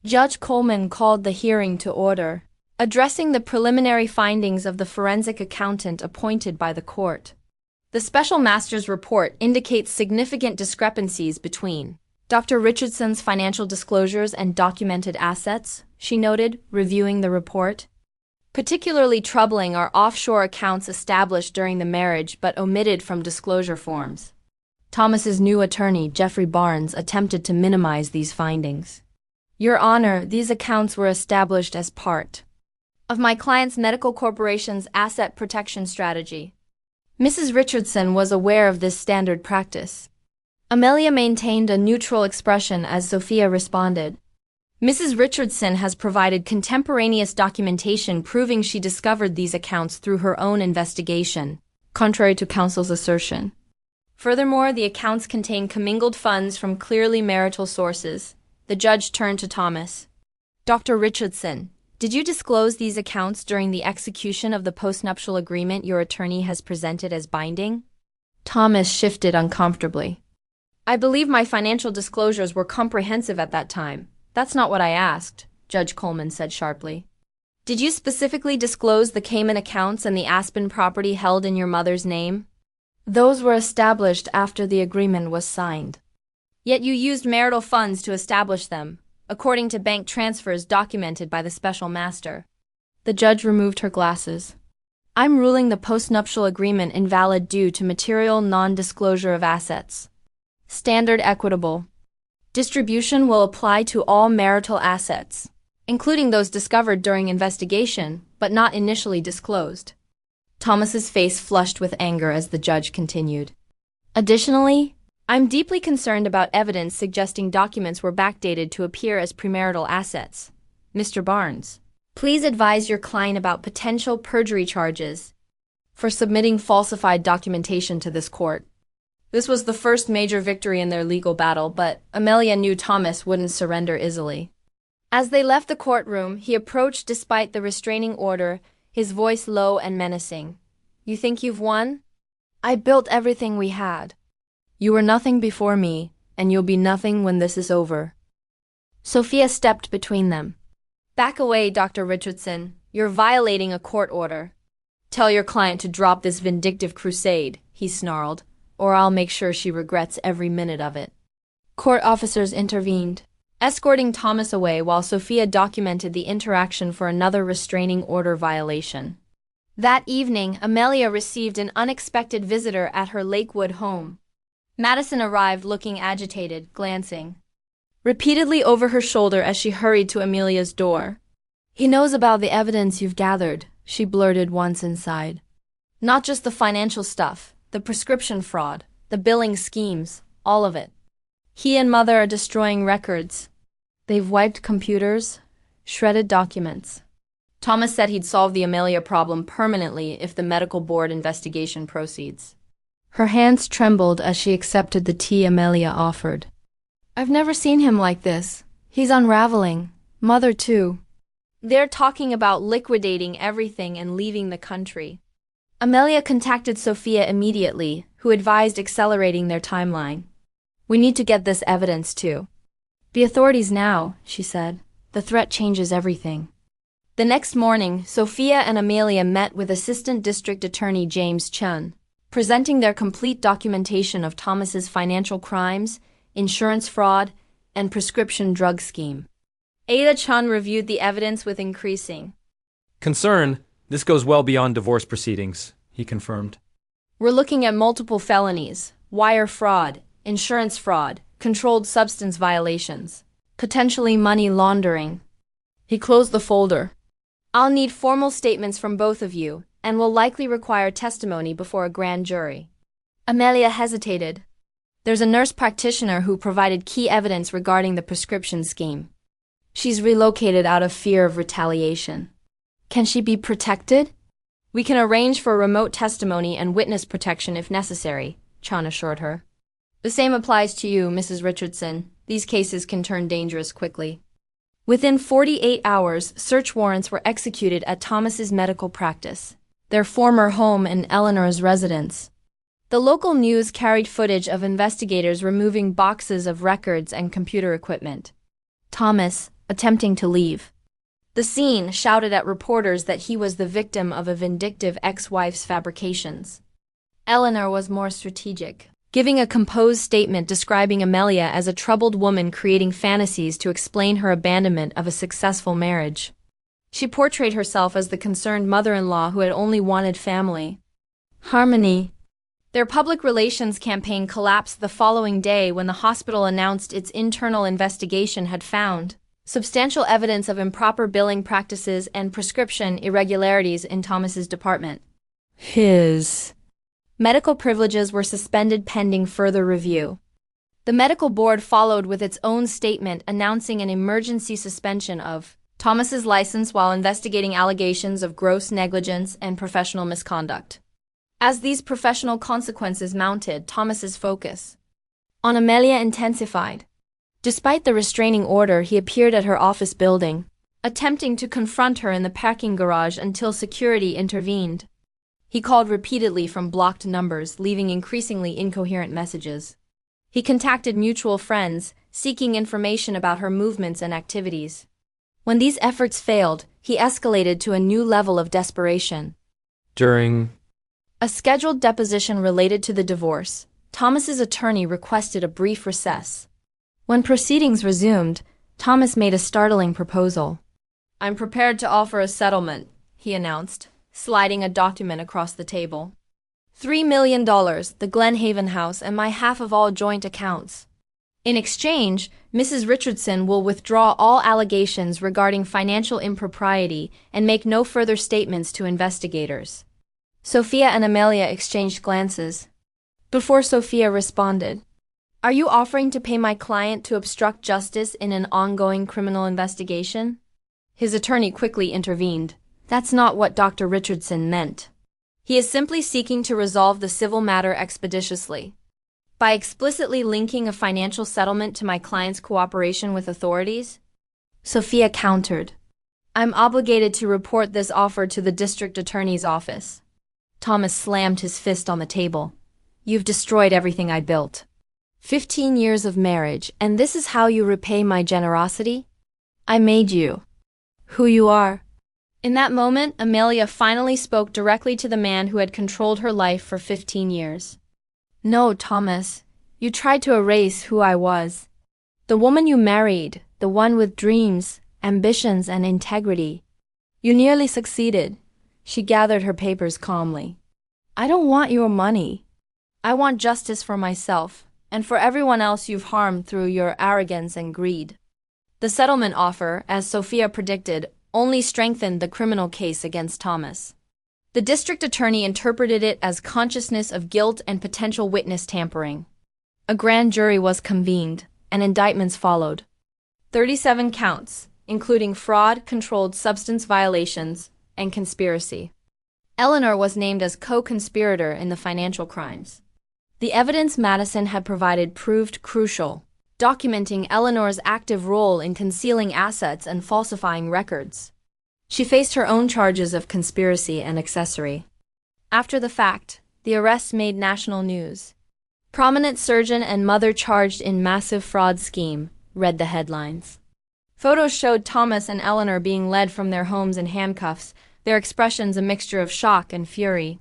[SPEAKER 1] Judge Coleman called the hearing to order, addressing the preliminary findings of the forensic accountant appointed by the court. The special master's report indicates significant discrepancies between Dr. Richardson's financial disclosures and documented assets, she noted, reviewing the report. Particularly troubling are offshore accounts established during the marriage but omitted from disclosure forms. Thomas's new attorney, Jeffrey Barnes, attempted to minimize these findings. Your Honor, these accounts were established as part of my client's medical corporation's asset protection strategy. Mrs. Richardson was aware of this standard practice. Amelia maintained a neutral expression as Sophia responded. Mrs. Richardson has provided contemporaneous documentation proving she discovered these accounts through her own investigation, contrary to counsel's assertion. Furthermore, the accounts contain commingled funds from clearly marital sources. The judge turned to Thomas. Dr. Richardson, did you disclose these accounts during the execution of the postnuptial agreement your attorney has presented as binding? Thomas shifted uncomfortably. I believe my financial disclosures were comprehensive at that time. That's not what I asked. Judge Coleman said sharply. Did you specifically disclose the Cayman accounts and the Aspen property held in your mother's name? Those were established after the agreement was signed. Yet you used marital funds to establish them, according to bank transfers documented by the special master. The judge removed her glasses. I'm ruling the postnuptial agreement invalid due to material non-disclosure of assets. Standard equitable. Distribution will apply to all marital assets, including those discovered during investigation, but not initially disclosed. Thomas's face flushed with anger as the judge continued. Additionally, I'm deeply concerned about evidence suggesting documents were backdated to appear as premarital assets. Mr. Barnes, please advise your client about potential perjury charges for submitting falsified documentation to this court. This was the first major victory in their legal battle, but Amelia knew Thomas wouldn't surrender easily. As they left the courtroom, he approached despite the restraining order, his voice low and menacing. You think you've won? I built everything we had. You were nothing before me, and you'll be nothing when this is over. Sophia stepped between them. Back away, Dr. Richardson. You're violating a court order. Tell your client to drop this vindictive crusade, he snarled, or I'll make sure she regrets every minute of it. Court officers intervened, escorting Thomas away while Sophia documented the interaction for another restraining order violation. That evening, Amelia received an unexpected visitor at her Lakewood home. Madison arrived looking agitated, glancing repeatedly over her shoulder as she hurried to Amelia's door. He knows about the evidence you've gathered, she blurted once inside. Not just the financial stuff, the prescription fraud, the billing schemes, all of it. He and Mother are destroying records. They've wiped computers, shredded documents. Thomas said he'd solve the Amelia problem permanently if the medical board investigation proceeds. Her hands trembled as she accepted the tea Amelia offered. I've never seen him like this. He's unraveling. Mother, too. They're talking about liquidating everything and leaving the country. Amelia contacted Sophia immediately, who advised accelerating their timeline. We need to get this evidence, too. The authorities now, she said. The threat changes everything. The next morning, Sophia and Amelia met with Assistant District Attorney James Chun, presenting their complete documentation of Thomas's financial crimes, insurance fraud, and prescription drug scheme. Ada Chun reviewed the evidence with increasing
[SPEAKER 2] concern. This goes well beyond divorce proceedings, he confirmed.
[SPEAKER 1] We're looking at multiple felonies, wire fraud, insurance fraud, controlled substance violations, potentially money laundering. He closed the folder. I'll need formal statements from both of you, and will likely require testimony before a grand jury. Amelia hesitated. There's a nurse practitioner who provided key evidence regarding the prescription scheme. She's relocated out of fear of retaliation. Can she be protected? We can arrange for remote testimony and witness protection if necessary, Chun assured her. The same applies to you, Mrs. Richardson. These cases can turn dangerous quickly. Within 48 hours, search warrants were executed at Thomas's medical practice, their former home and Eleanor's residence. The local news carried footage of investigators removing boxes of records and computer equipment. Thomas, attempting to leave. The scene shouted at reporters that he was the victim of a vindictive ex-wife's fabrications. Eleanor was more strategic, giving a composed statement describing Amelia as a troubled woman creating fantasies to explain her abandonment of a successful marriage. She portrayed herself as the concerned mother-in-law who had only wanted family. Harmony. Their public relations campaign collapsed the following day when the hospital announced its internal investigation had found substantial evidence of improper billing practices and prescription irregularities in Thomas's department. His medical privileges were suspended pending further review. The medical board followed with its own statement announcing an emergency suspension of Thomas's license while investigating allegations of gross negligence and professional misconduct. As these professional consequences mounted, Thomas's focus on Amelia intensified. Despite the restraining order, he appeared at her office building, attempting to confront her in the parking garage until security intervened. He called repeatedly from blocked numbers, leaving increasingly incoherent messages. He contacted mutual friends, seeking information about her movements and activities. When these efforts failed, he escalated to a new level of desperation.
[SPEAKER 2] During
[SPEAKER 1] A scheduled deposition related to the divorce, Thomas's attorney requested a brief recess. When proceedings resumed, Thomas made a startling proposal. "I'm prepared to offer a settlement," he announced, sliding a document across the table. $3 million, the Glenhaven house, and my half of all joint accounts. In exchange, Mrs. Richardson will withdraw all allegations regarding financial impropriety and make no further statements to investigators. Sophia and Amelia exchanged glances. Before Sophia responded, "Are you offering to pay my client to obstruct justice in an ongoing criminal investigation?" His attorney quickly intervened. "That's not what Dr. Richardson meant. He is simply seeking to resolve the civil matter expeditiously. By explicitly linking a financial settlement to my client's cooperation with authorities?" Sophia countered, "I'm obligated to report this offer to the district attorney's office." Thomas slammed his fist on the table. "You've destroyed everything I built. 15 years of marriage, and this is how you repay my generosity? I made you who you are." In that moment, Amelia finally spoke directly to the man who had controlled her life for 15 years. "No, Thomas, you tried to erase who I was. The woman you married, the one with dreams, ambitions, and integrity. You nearly succeeded." She gathered her papers calmly. "I don't want your money. I want justice for myself, and for everyone else you've harmed through your arrogance and greed." The settlement offer, as Sophia predicted, only strengthened the criminal case against Thomas. The district attorney interpreted it as consciousness of guilt and potential witness tampering. A grand jury was convened, and indictments followed. 37 counts, including fraud, controlled substance violations, and conspiracy. Eleanor was named as co-conspirator in the financial crimes. The evidence Madison had provided proved crucial, documenting Eleanor's active role in concealing assets and falsifying records. She faced her own charges of conspiracy and accessory. After the fact, the arrest made national news. "Prominent surgeon and mother charged in massive fraud scheme," read the headlines. Photos showed Thomas and Eleanor being led from their homes in handcuffs, their expressions a mixture of shock and fury.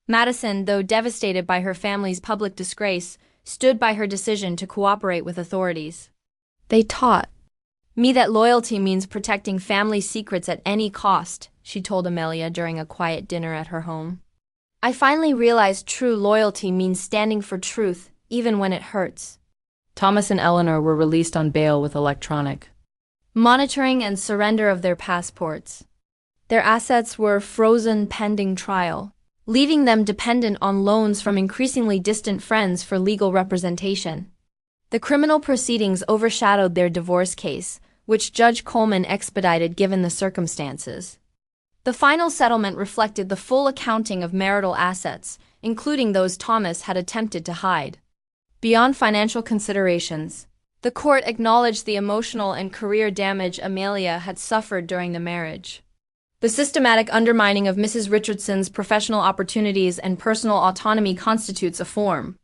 [SPEAKER 1] Madison, though devastated by her family's public disgrace, stood by her decision to cooperate with authorities. "They taught me that loyalty means protecting family secrets at any cost," she told Amelia during a quiet dinner at her home. "I finally realized true loyalty means standing for truth, even when it hurts." Thomas and Eleanor were released on bail with electronic monitoring and surrender of their passports. Their assets were frozen pending trial, leaving them dependent on loans from increasingly distant friends for legal representation. The criminal proceedings overshadowed their divorce case, which Judge Coleman expedited given the circumstances. The final settlement reflected the full accounting of marital assets, including those Thomas had attempted to hide. Beyond financial considerations, the court acknowledged the emotional and career damage Amelia had suffered during the marriage. The systematic undermining of Mrs. Richardson's professional opportunities and personal autonomy constitutes a form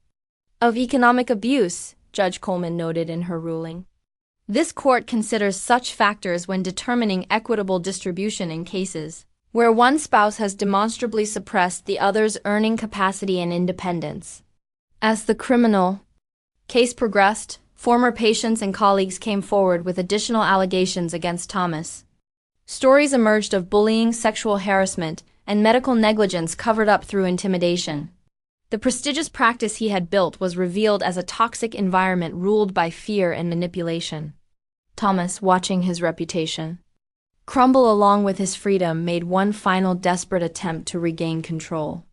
[SPEAKER 1] of economic abuse, Judge Coleman noted in her ruling. This court considers such factors when determining equitable distribution in cases where one spouse has demonstrably suppressed the other's earning capacity and independence. As the criminal case progressed, former patients and colleagues came forward with additional allegations against Thomas. Stories emerged of bullying, sexual harassment, and medical negligence covered up through intimidation. The prestigious practice he had built was revealed as a toxic environment ruled by fear and manipulation. Thomas, watching his reputation crumble along with his freedom, made one final desperate attempt to regain control.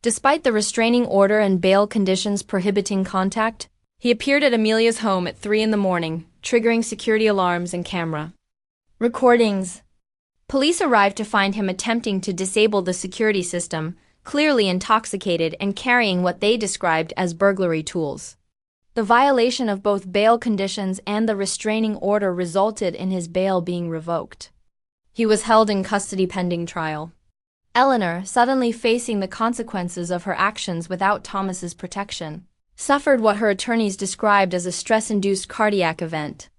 [SPEAKER 1] Despite the restraining order and bail conditions prohibiting contact, he appeared at Amelia's home at 3 a.m, triggering security alarms and camera recordings. Police arrived to find him attempting to disable the security system, clearly intoxicated and carrying what they described as burglary tools. The violation of both bail conditions and the restraining order resulted in his bail being revoked. He was held in custody pending trial. Eleanor, suddenly facing the consequences of her actions without Thomas's protection, suffered what her attorneys described as a stress-induced cardiac event.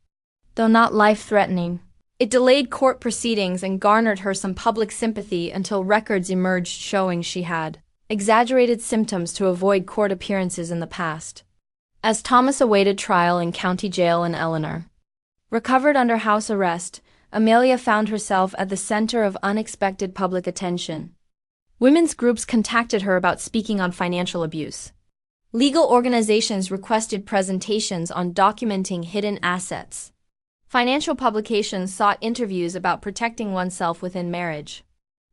[SPEAKER 1] Though not life-threatening, It delayed court proceedings and garnered her some public sympathy until records emerged showing she had exaggerated symptoms to avoid court appearances in the past. As Thomas awaited trial in county jail in Eleanor, recovered under house arrest, Amelia found herself at the center of unexpected public attention. Women's groups contacted her about speaking on financial abuse. Legal organizations requested presentations on documenting hidden assets. Financial publications sought interviews about protecting oneself within marriage.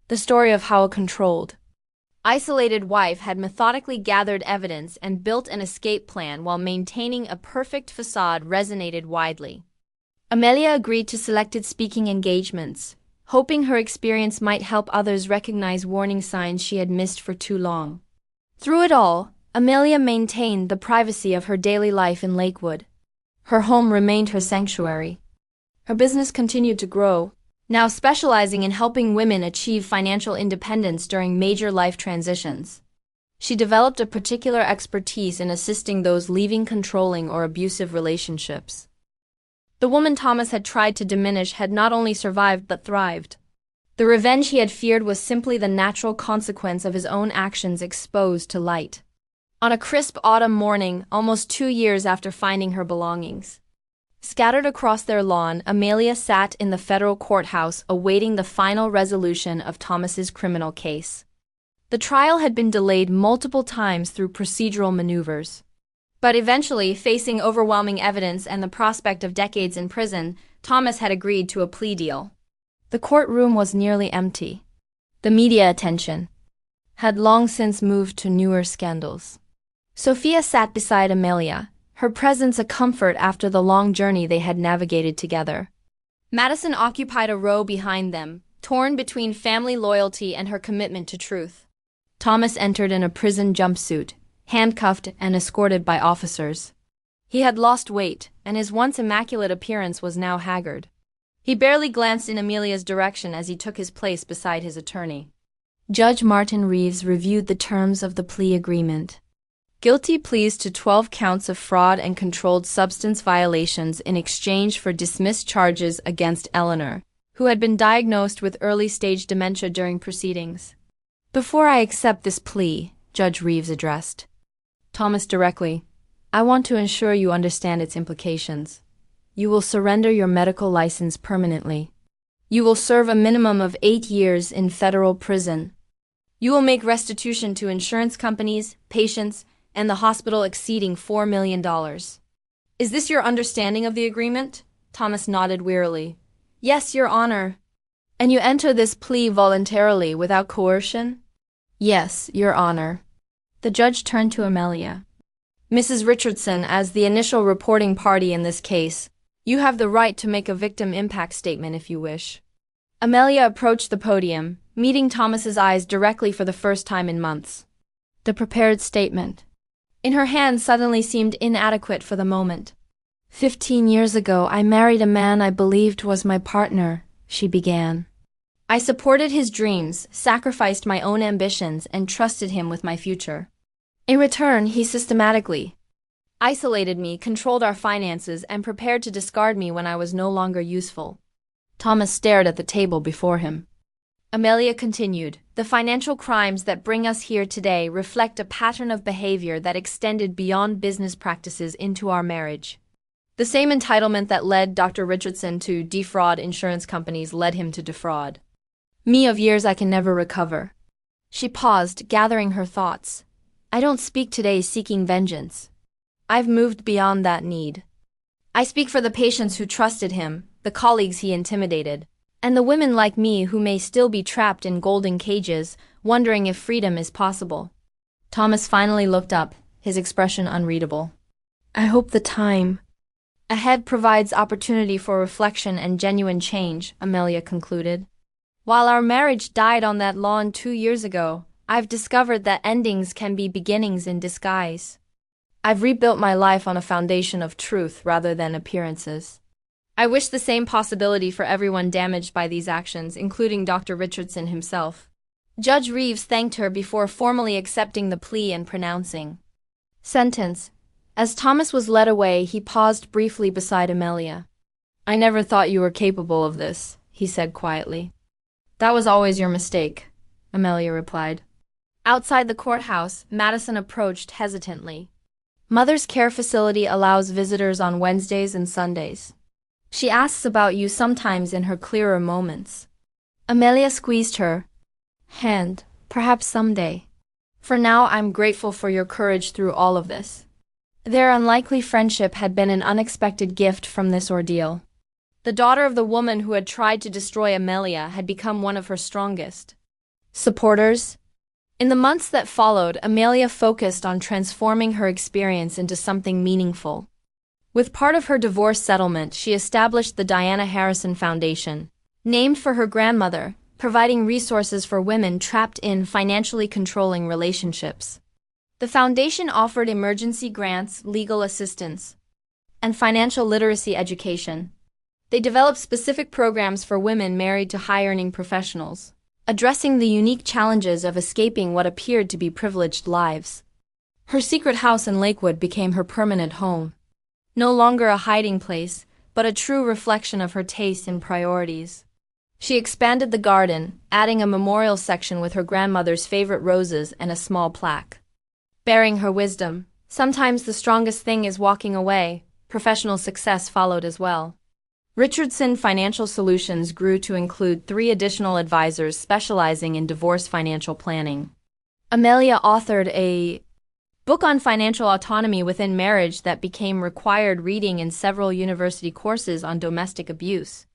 [SPEAKER 1] The story of how a controlled, isolated wife had methodically gathered evidence and built an escape plan while maintaining a perfect facade resonated widely. Amelia agreed to selected speaking engagements, hoping her experience might help others recognize warning signs she had missed for too long. Through it all, Amelia maintained the privacy of her daily life in Lakewood. Her home remained her sanctuary. Her business continued to grow, now specializing in helping women achieve financial independence during major life transitions. She developed a particular expertise in assisting those leaving controlling or abusive relationships. The woman Thomas had tried to diminish had not only survived but thrived. The revenge he had feared was simply the natural consequence of his own actions exposed to light. On a crisp autumn morning, almost 2 years after finding her belongings scattered across their lawn, Amelia sat in the federal courthouse awaiting the final resolution of Thomas's criminal case. The trial had been delayed multiple times through procedural maneuvers. But eventually, facing overwhelming evidence and the prospect of decades in prison, Thomas had agreed to a plea deal. The courtroom was nearly empty. The media attention had long since moved to newer scandals. Sophia sat beside Amelia, her presence a comfort after the long journey they had navigated together. Madison occupied a row behind them, torn between family loyalty and her commitment to truth. Thomas entered in a prison jumpsuit, handcuffed and escorted by officers. He had lost weight, and his once immaculate appearance was now haggard. He barely glanced in Amelia's direction as he took his place beside his attorney. Judge Martin Reeves reviewed the terms of the plea agreement. Guilty pleas to 12 counts of fraud and controlled substance violations in exchange for dismissed charges against Eleanor, who had been diagnosed with early-stage dementia during proceedings. Before I accept this plea, Judge Reeves addressed Thomas directly, I want to ensure you understand its implications. You will surrender your medical license permanently. You will serve a minimum of 8 years in federal prison. You will make restitution to insurance companies, patients, and the hospital exceeding $4 million. Is this your understanding of the agreement? Thomas nodded wearily. Yes, Your Honor. And you enter this plea voluntarily without coercion? Yes, Your Honor. The judge turned to Amelia. Mrs. Richardson, as the initial reporting party in this case, you have the right to make a victim impact statement if you wish. Amelia approached the podium, meeting Thomas's eyes directly for the first time in months. The prepared statement in her hand suddenly seemed inadequate for the moment. 15 years ago, I married a man I believed was my partner, she began. I supported his dreams, sacrificed my own ambitions, and trusted him with my future. In return, he systematically isolated me, controlled our finances, and prepared to discard me when I was no longer useful. Thomas stared at the table before him. Amelia continued, the financial crimes that bring us here today reflect a pattern of behavior that extended beyond business practices into our marriage. The same entitlement that led Dr. Richardson to defraud insurance companies led him to defraud me of years I can never recover. She paused, gathering her thoughts. I don't speak today seeking vengeance. I've moved beyond that need. I speak for the patients who trusted him, the colleagues he intimidated, and the women like me who may still be trapped in golden cages, wondering if freedom is possible. Thomas finally looked up, his expression unreadable. I hope the time ahead provides opportunity for reflection and genuine change, Amelia concluded. While our marriage died on that lawn 2 years ago, I've discovered that endings can be beginnings in disguise. I've rebuilt my life on a foundation of truth rather than appearances. I wish the same possibility for everyone damaged by these actions, including Dr. Richardson himself. Judge Reeves thanked her before formally accepting the plea and pronouncing sentence. As Thomas was led away, he paused briefly beside Amelia. I never thought you were capable of this, he said quietly. That was always your mistake, Amelia replied. Outside the courthouse, Madison approached hesitantly. Mother's Care Facility allows visitors on Wednesdays and Sundays. She asks about you sometimes in her clearer moments. Amelia squeezed her hand. Perhaps someday. For now, I'm grateful for your courage through all of this. Their unlikely friendship had been an unexpected gift from this ordeal. The daughter of the woman who had tried to destroy Amelia had become one of her strongest supporters. In the months that followed, Amelia focused on transforming her experience into something meaningful. With part of her divorce settlement, she established the Diana Harrison Foundation, named for her grandmother, providing resources for women trapped in financially controlling relationships. The foundation offered emergency grants, legal assistance, and financial literacy education. They developed specific programs for women married to high-earning professionals, addressing the unique challenges of escaping what appeared to be privileged lives. Her secret house in Lakewood became her permanent home. No longer a hiding place, but a true reflection of her tastes and priorities. She expanded the garden, adding a memorial section with her grandmother's favorite roses and a small plaque bearing her wisdom. Sometimes the strongest thing is walking away. Professional success followed as well. Richardson Financial Solutions grew to include 3 additional advisors specializing in divorce financial planning. Amelia authored a book on financial autonomy within marriage that became required reading in several university courses on domestic abuse.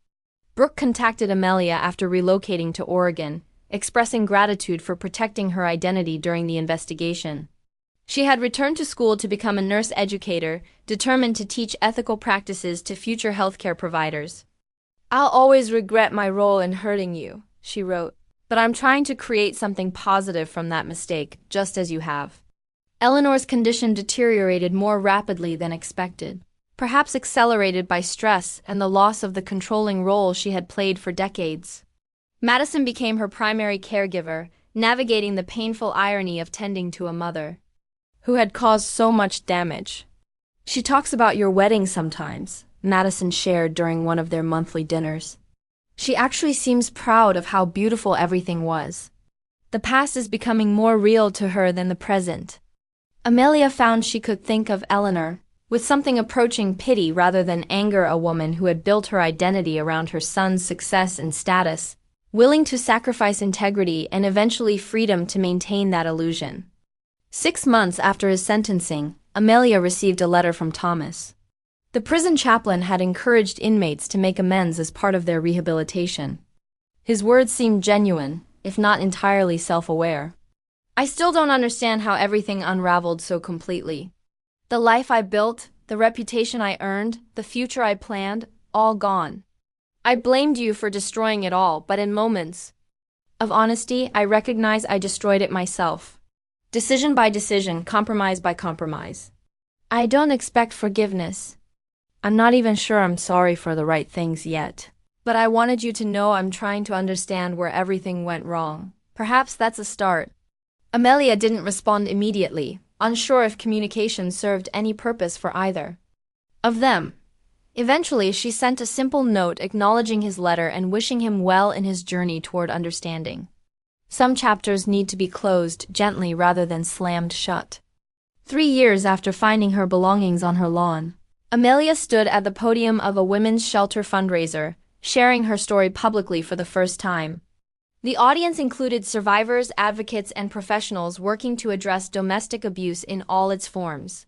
[SPEAKER 1] Brooke contacted Amelia after relocating to Oregon, expressing gratitude for protecting her identity during the investigation. She had returned to school to become a nurse educator, determined to teach ethical practices to future healthcare providers. I'll always regret my role in hurting you, she wrote, but I'm trying to create something positive from that mistake, just as you have. Eleanor's condition deteriorated more rapidly than expected, perhaps accelerated by stress and the loss of the controlling role she had played for decades. Madison became her primary caregiver, navigating the painful irony of tending to a mother who had caused so much damage. She talks about your wedding sometimes, Madison shared during one of their monthly dinners. She actually seems proud of how beautiful everything was. The past is becoming more real to her than the present. Amelia found she could think of Eleanor with something approaching pity rather than anger, a woman who had built her identity around her son's success and status, willing to sacrifice integrity and eventually freedom to maintain that illusion. 6 months after his sentencing, Amelia received a letter from Thomas. The prison chaplain had encouraged inmates to make amends as part of their rehabilitation. His words seemed genuine, if not entirely self-aware. I still don't understand how everything unraveled so completely. The life I built, the reputation I earned, the future I planned, all gone. I blamed you for destroying it all, but in moments of honesty, I recognize I destroyed it myself. Decision by decision, compromise by compromise. I don't expect forgiveness. I'm not even sure I'm sorry for the right things yet. But I wanted you to know I'm trying to understand where everything went wrong. Perhaps that's a start. Amelia didn't respond immediately, unsure if communication served any purpose for either of them. Eventually, she sent a simple note acknowledging his letter and wishing him well in his journey toward understanding. Some chapters need to be closed gently rather than slammed shut. 3 years after finding her belongings on her lawn, Amelia stood at the podium of a women's shelter fundraiser, sharing her story publicly for the first time. The audience included survivors, advocates, and professionals working to address domestic abuse in all its forms.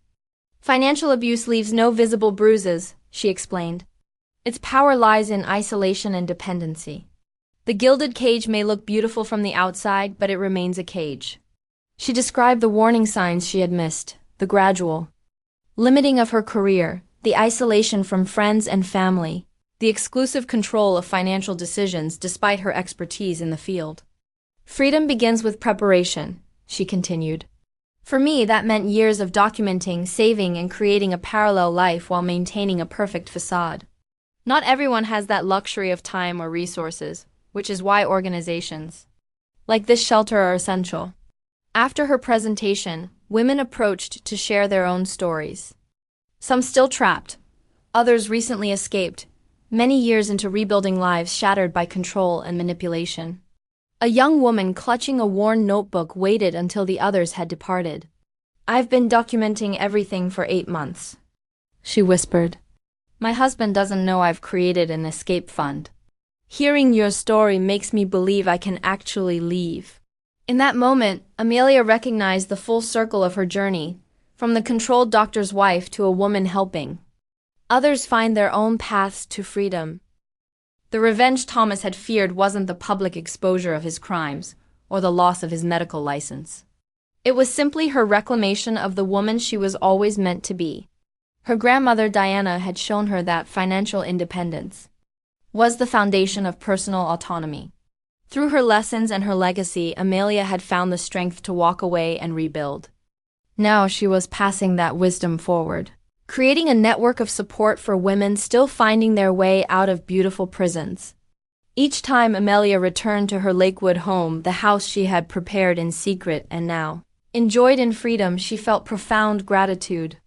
[SPEAKER 1] Financial abuse leaves no visible bruises, she explained. Its power lies in isolation and dependency. The gilded cage may look beautiful from the outside, but it remains a cage. She described the warning signs she had missed, the gradual limiting of her career, the isolation from friends and family, the exclusive control of financial decisions despite her expertise in the field. Freedom begins with preparation, she continued. For me, that meant years of documenting, saving, and creating a parallel life while maintaining a perfect facade. Not everyone has that luxury of time or resources, which is why organizations like this shelter are essential. After her presentation, women approached to share their own stories. Some still trapped, others recently escaped, many years into rebuilding lives shattered by control and manipulation. A young woman clutching a worn notebook waited until the others had departed. "I've been documenting everything for 8 months," she whispered. "My husband doesn't know I've created an escape fund. Hearing your story makes me believe I can actually leave." In that moment, Amelia recognized the full circle of her journey, from the controlled doctor's wife to a woman helping others find their own paths to freedom. The revenge Thomas had feared wasn't the public exposure of his crimes or the loss of his medical license. It was simply her reclamation of the woman she was always meant to be. Her grandmother Diana had shown her that financial independence was the foundation of personal autonomy. Through her lessons and her legacy, Amelia had found the strength to walk away and rebuild. Now she was passing that wisdom forward, creating a network of support for women still finding their way out of beautiful prisons. Each time Amelia returned to her Lakewood home, the house she had prepared in secret and now enjoyed in freedom, she felt profound gratitude.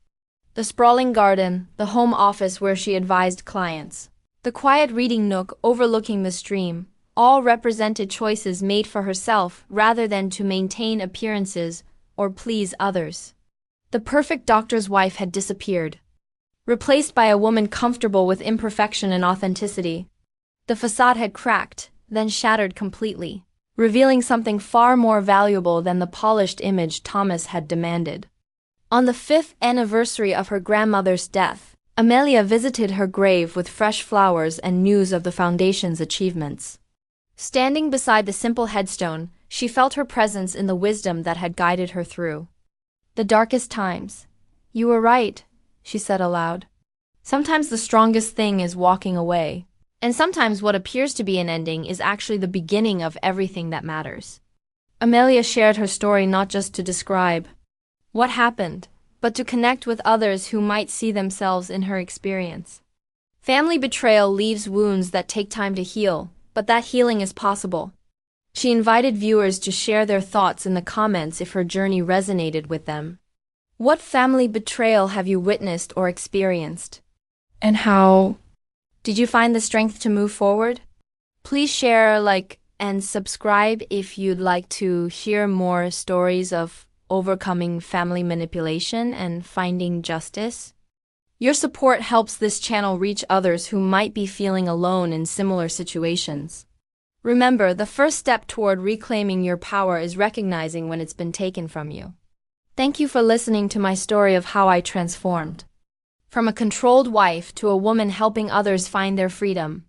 [SPEAKER 1] The sprawling garden, the home office where she advised clients, the quiet reading nook overlooking the stream, all represented choices made for herself rather than to maintain appearances or please others. The perfect doctor's wife had disappeared, replaced by a woman comfortable with imperfection and authenticity. The facade had cracked, then shattered completely, revealing something far more valuable than the polished image Thomas had demanded. On the 5th anniversary of her grandmother's death, Amelia visited her grave with fresh flowers and news of the foundation's achievements. Standing beside the simple headstone, she felt her presence in the wisdom that had guided her through the darkest times. "You were right," she said aloud. "Sometimes the strongest thing is walking away, and sometimes what appears to be an ending is actually the beginning of everything that matters." Amelia shared her story not just to describe what happened, but to connect with others who might see themselves in her experience. Family betrayal leaves wounds that take time to heal, but that healing is possible. She invited viewers to share their thoughts in the comments if her journey resonated with them. What family betrayal have you witnessed or experienced? And how did you find the strength to move forward? Please share, like, and subscribe if you'd like to hear more stories of overcoming family manipulation and finding justice. Your support helps this channel reach others who might be feeling alone in similar situations. Remember, the first step toward reclaiming your power is recognizing when it's been taken from you. Thank you for listening to my story of how I transformed from a controlled wife to a woman helping others find their freedom.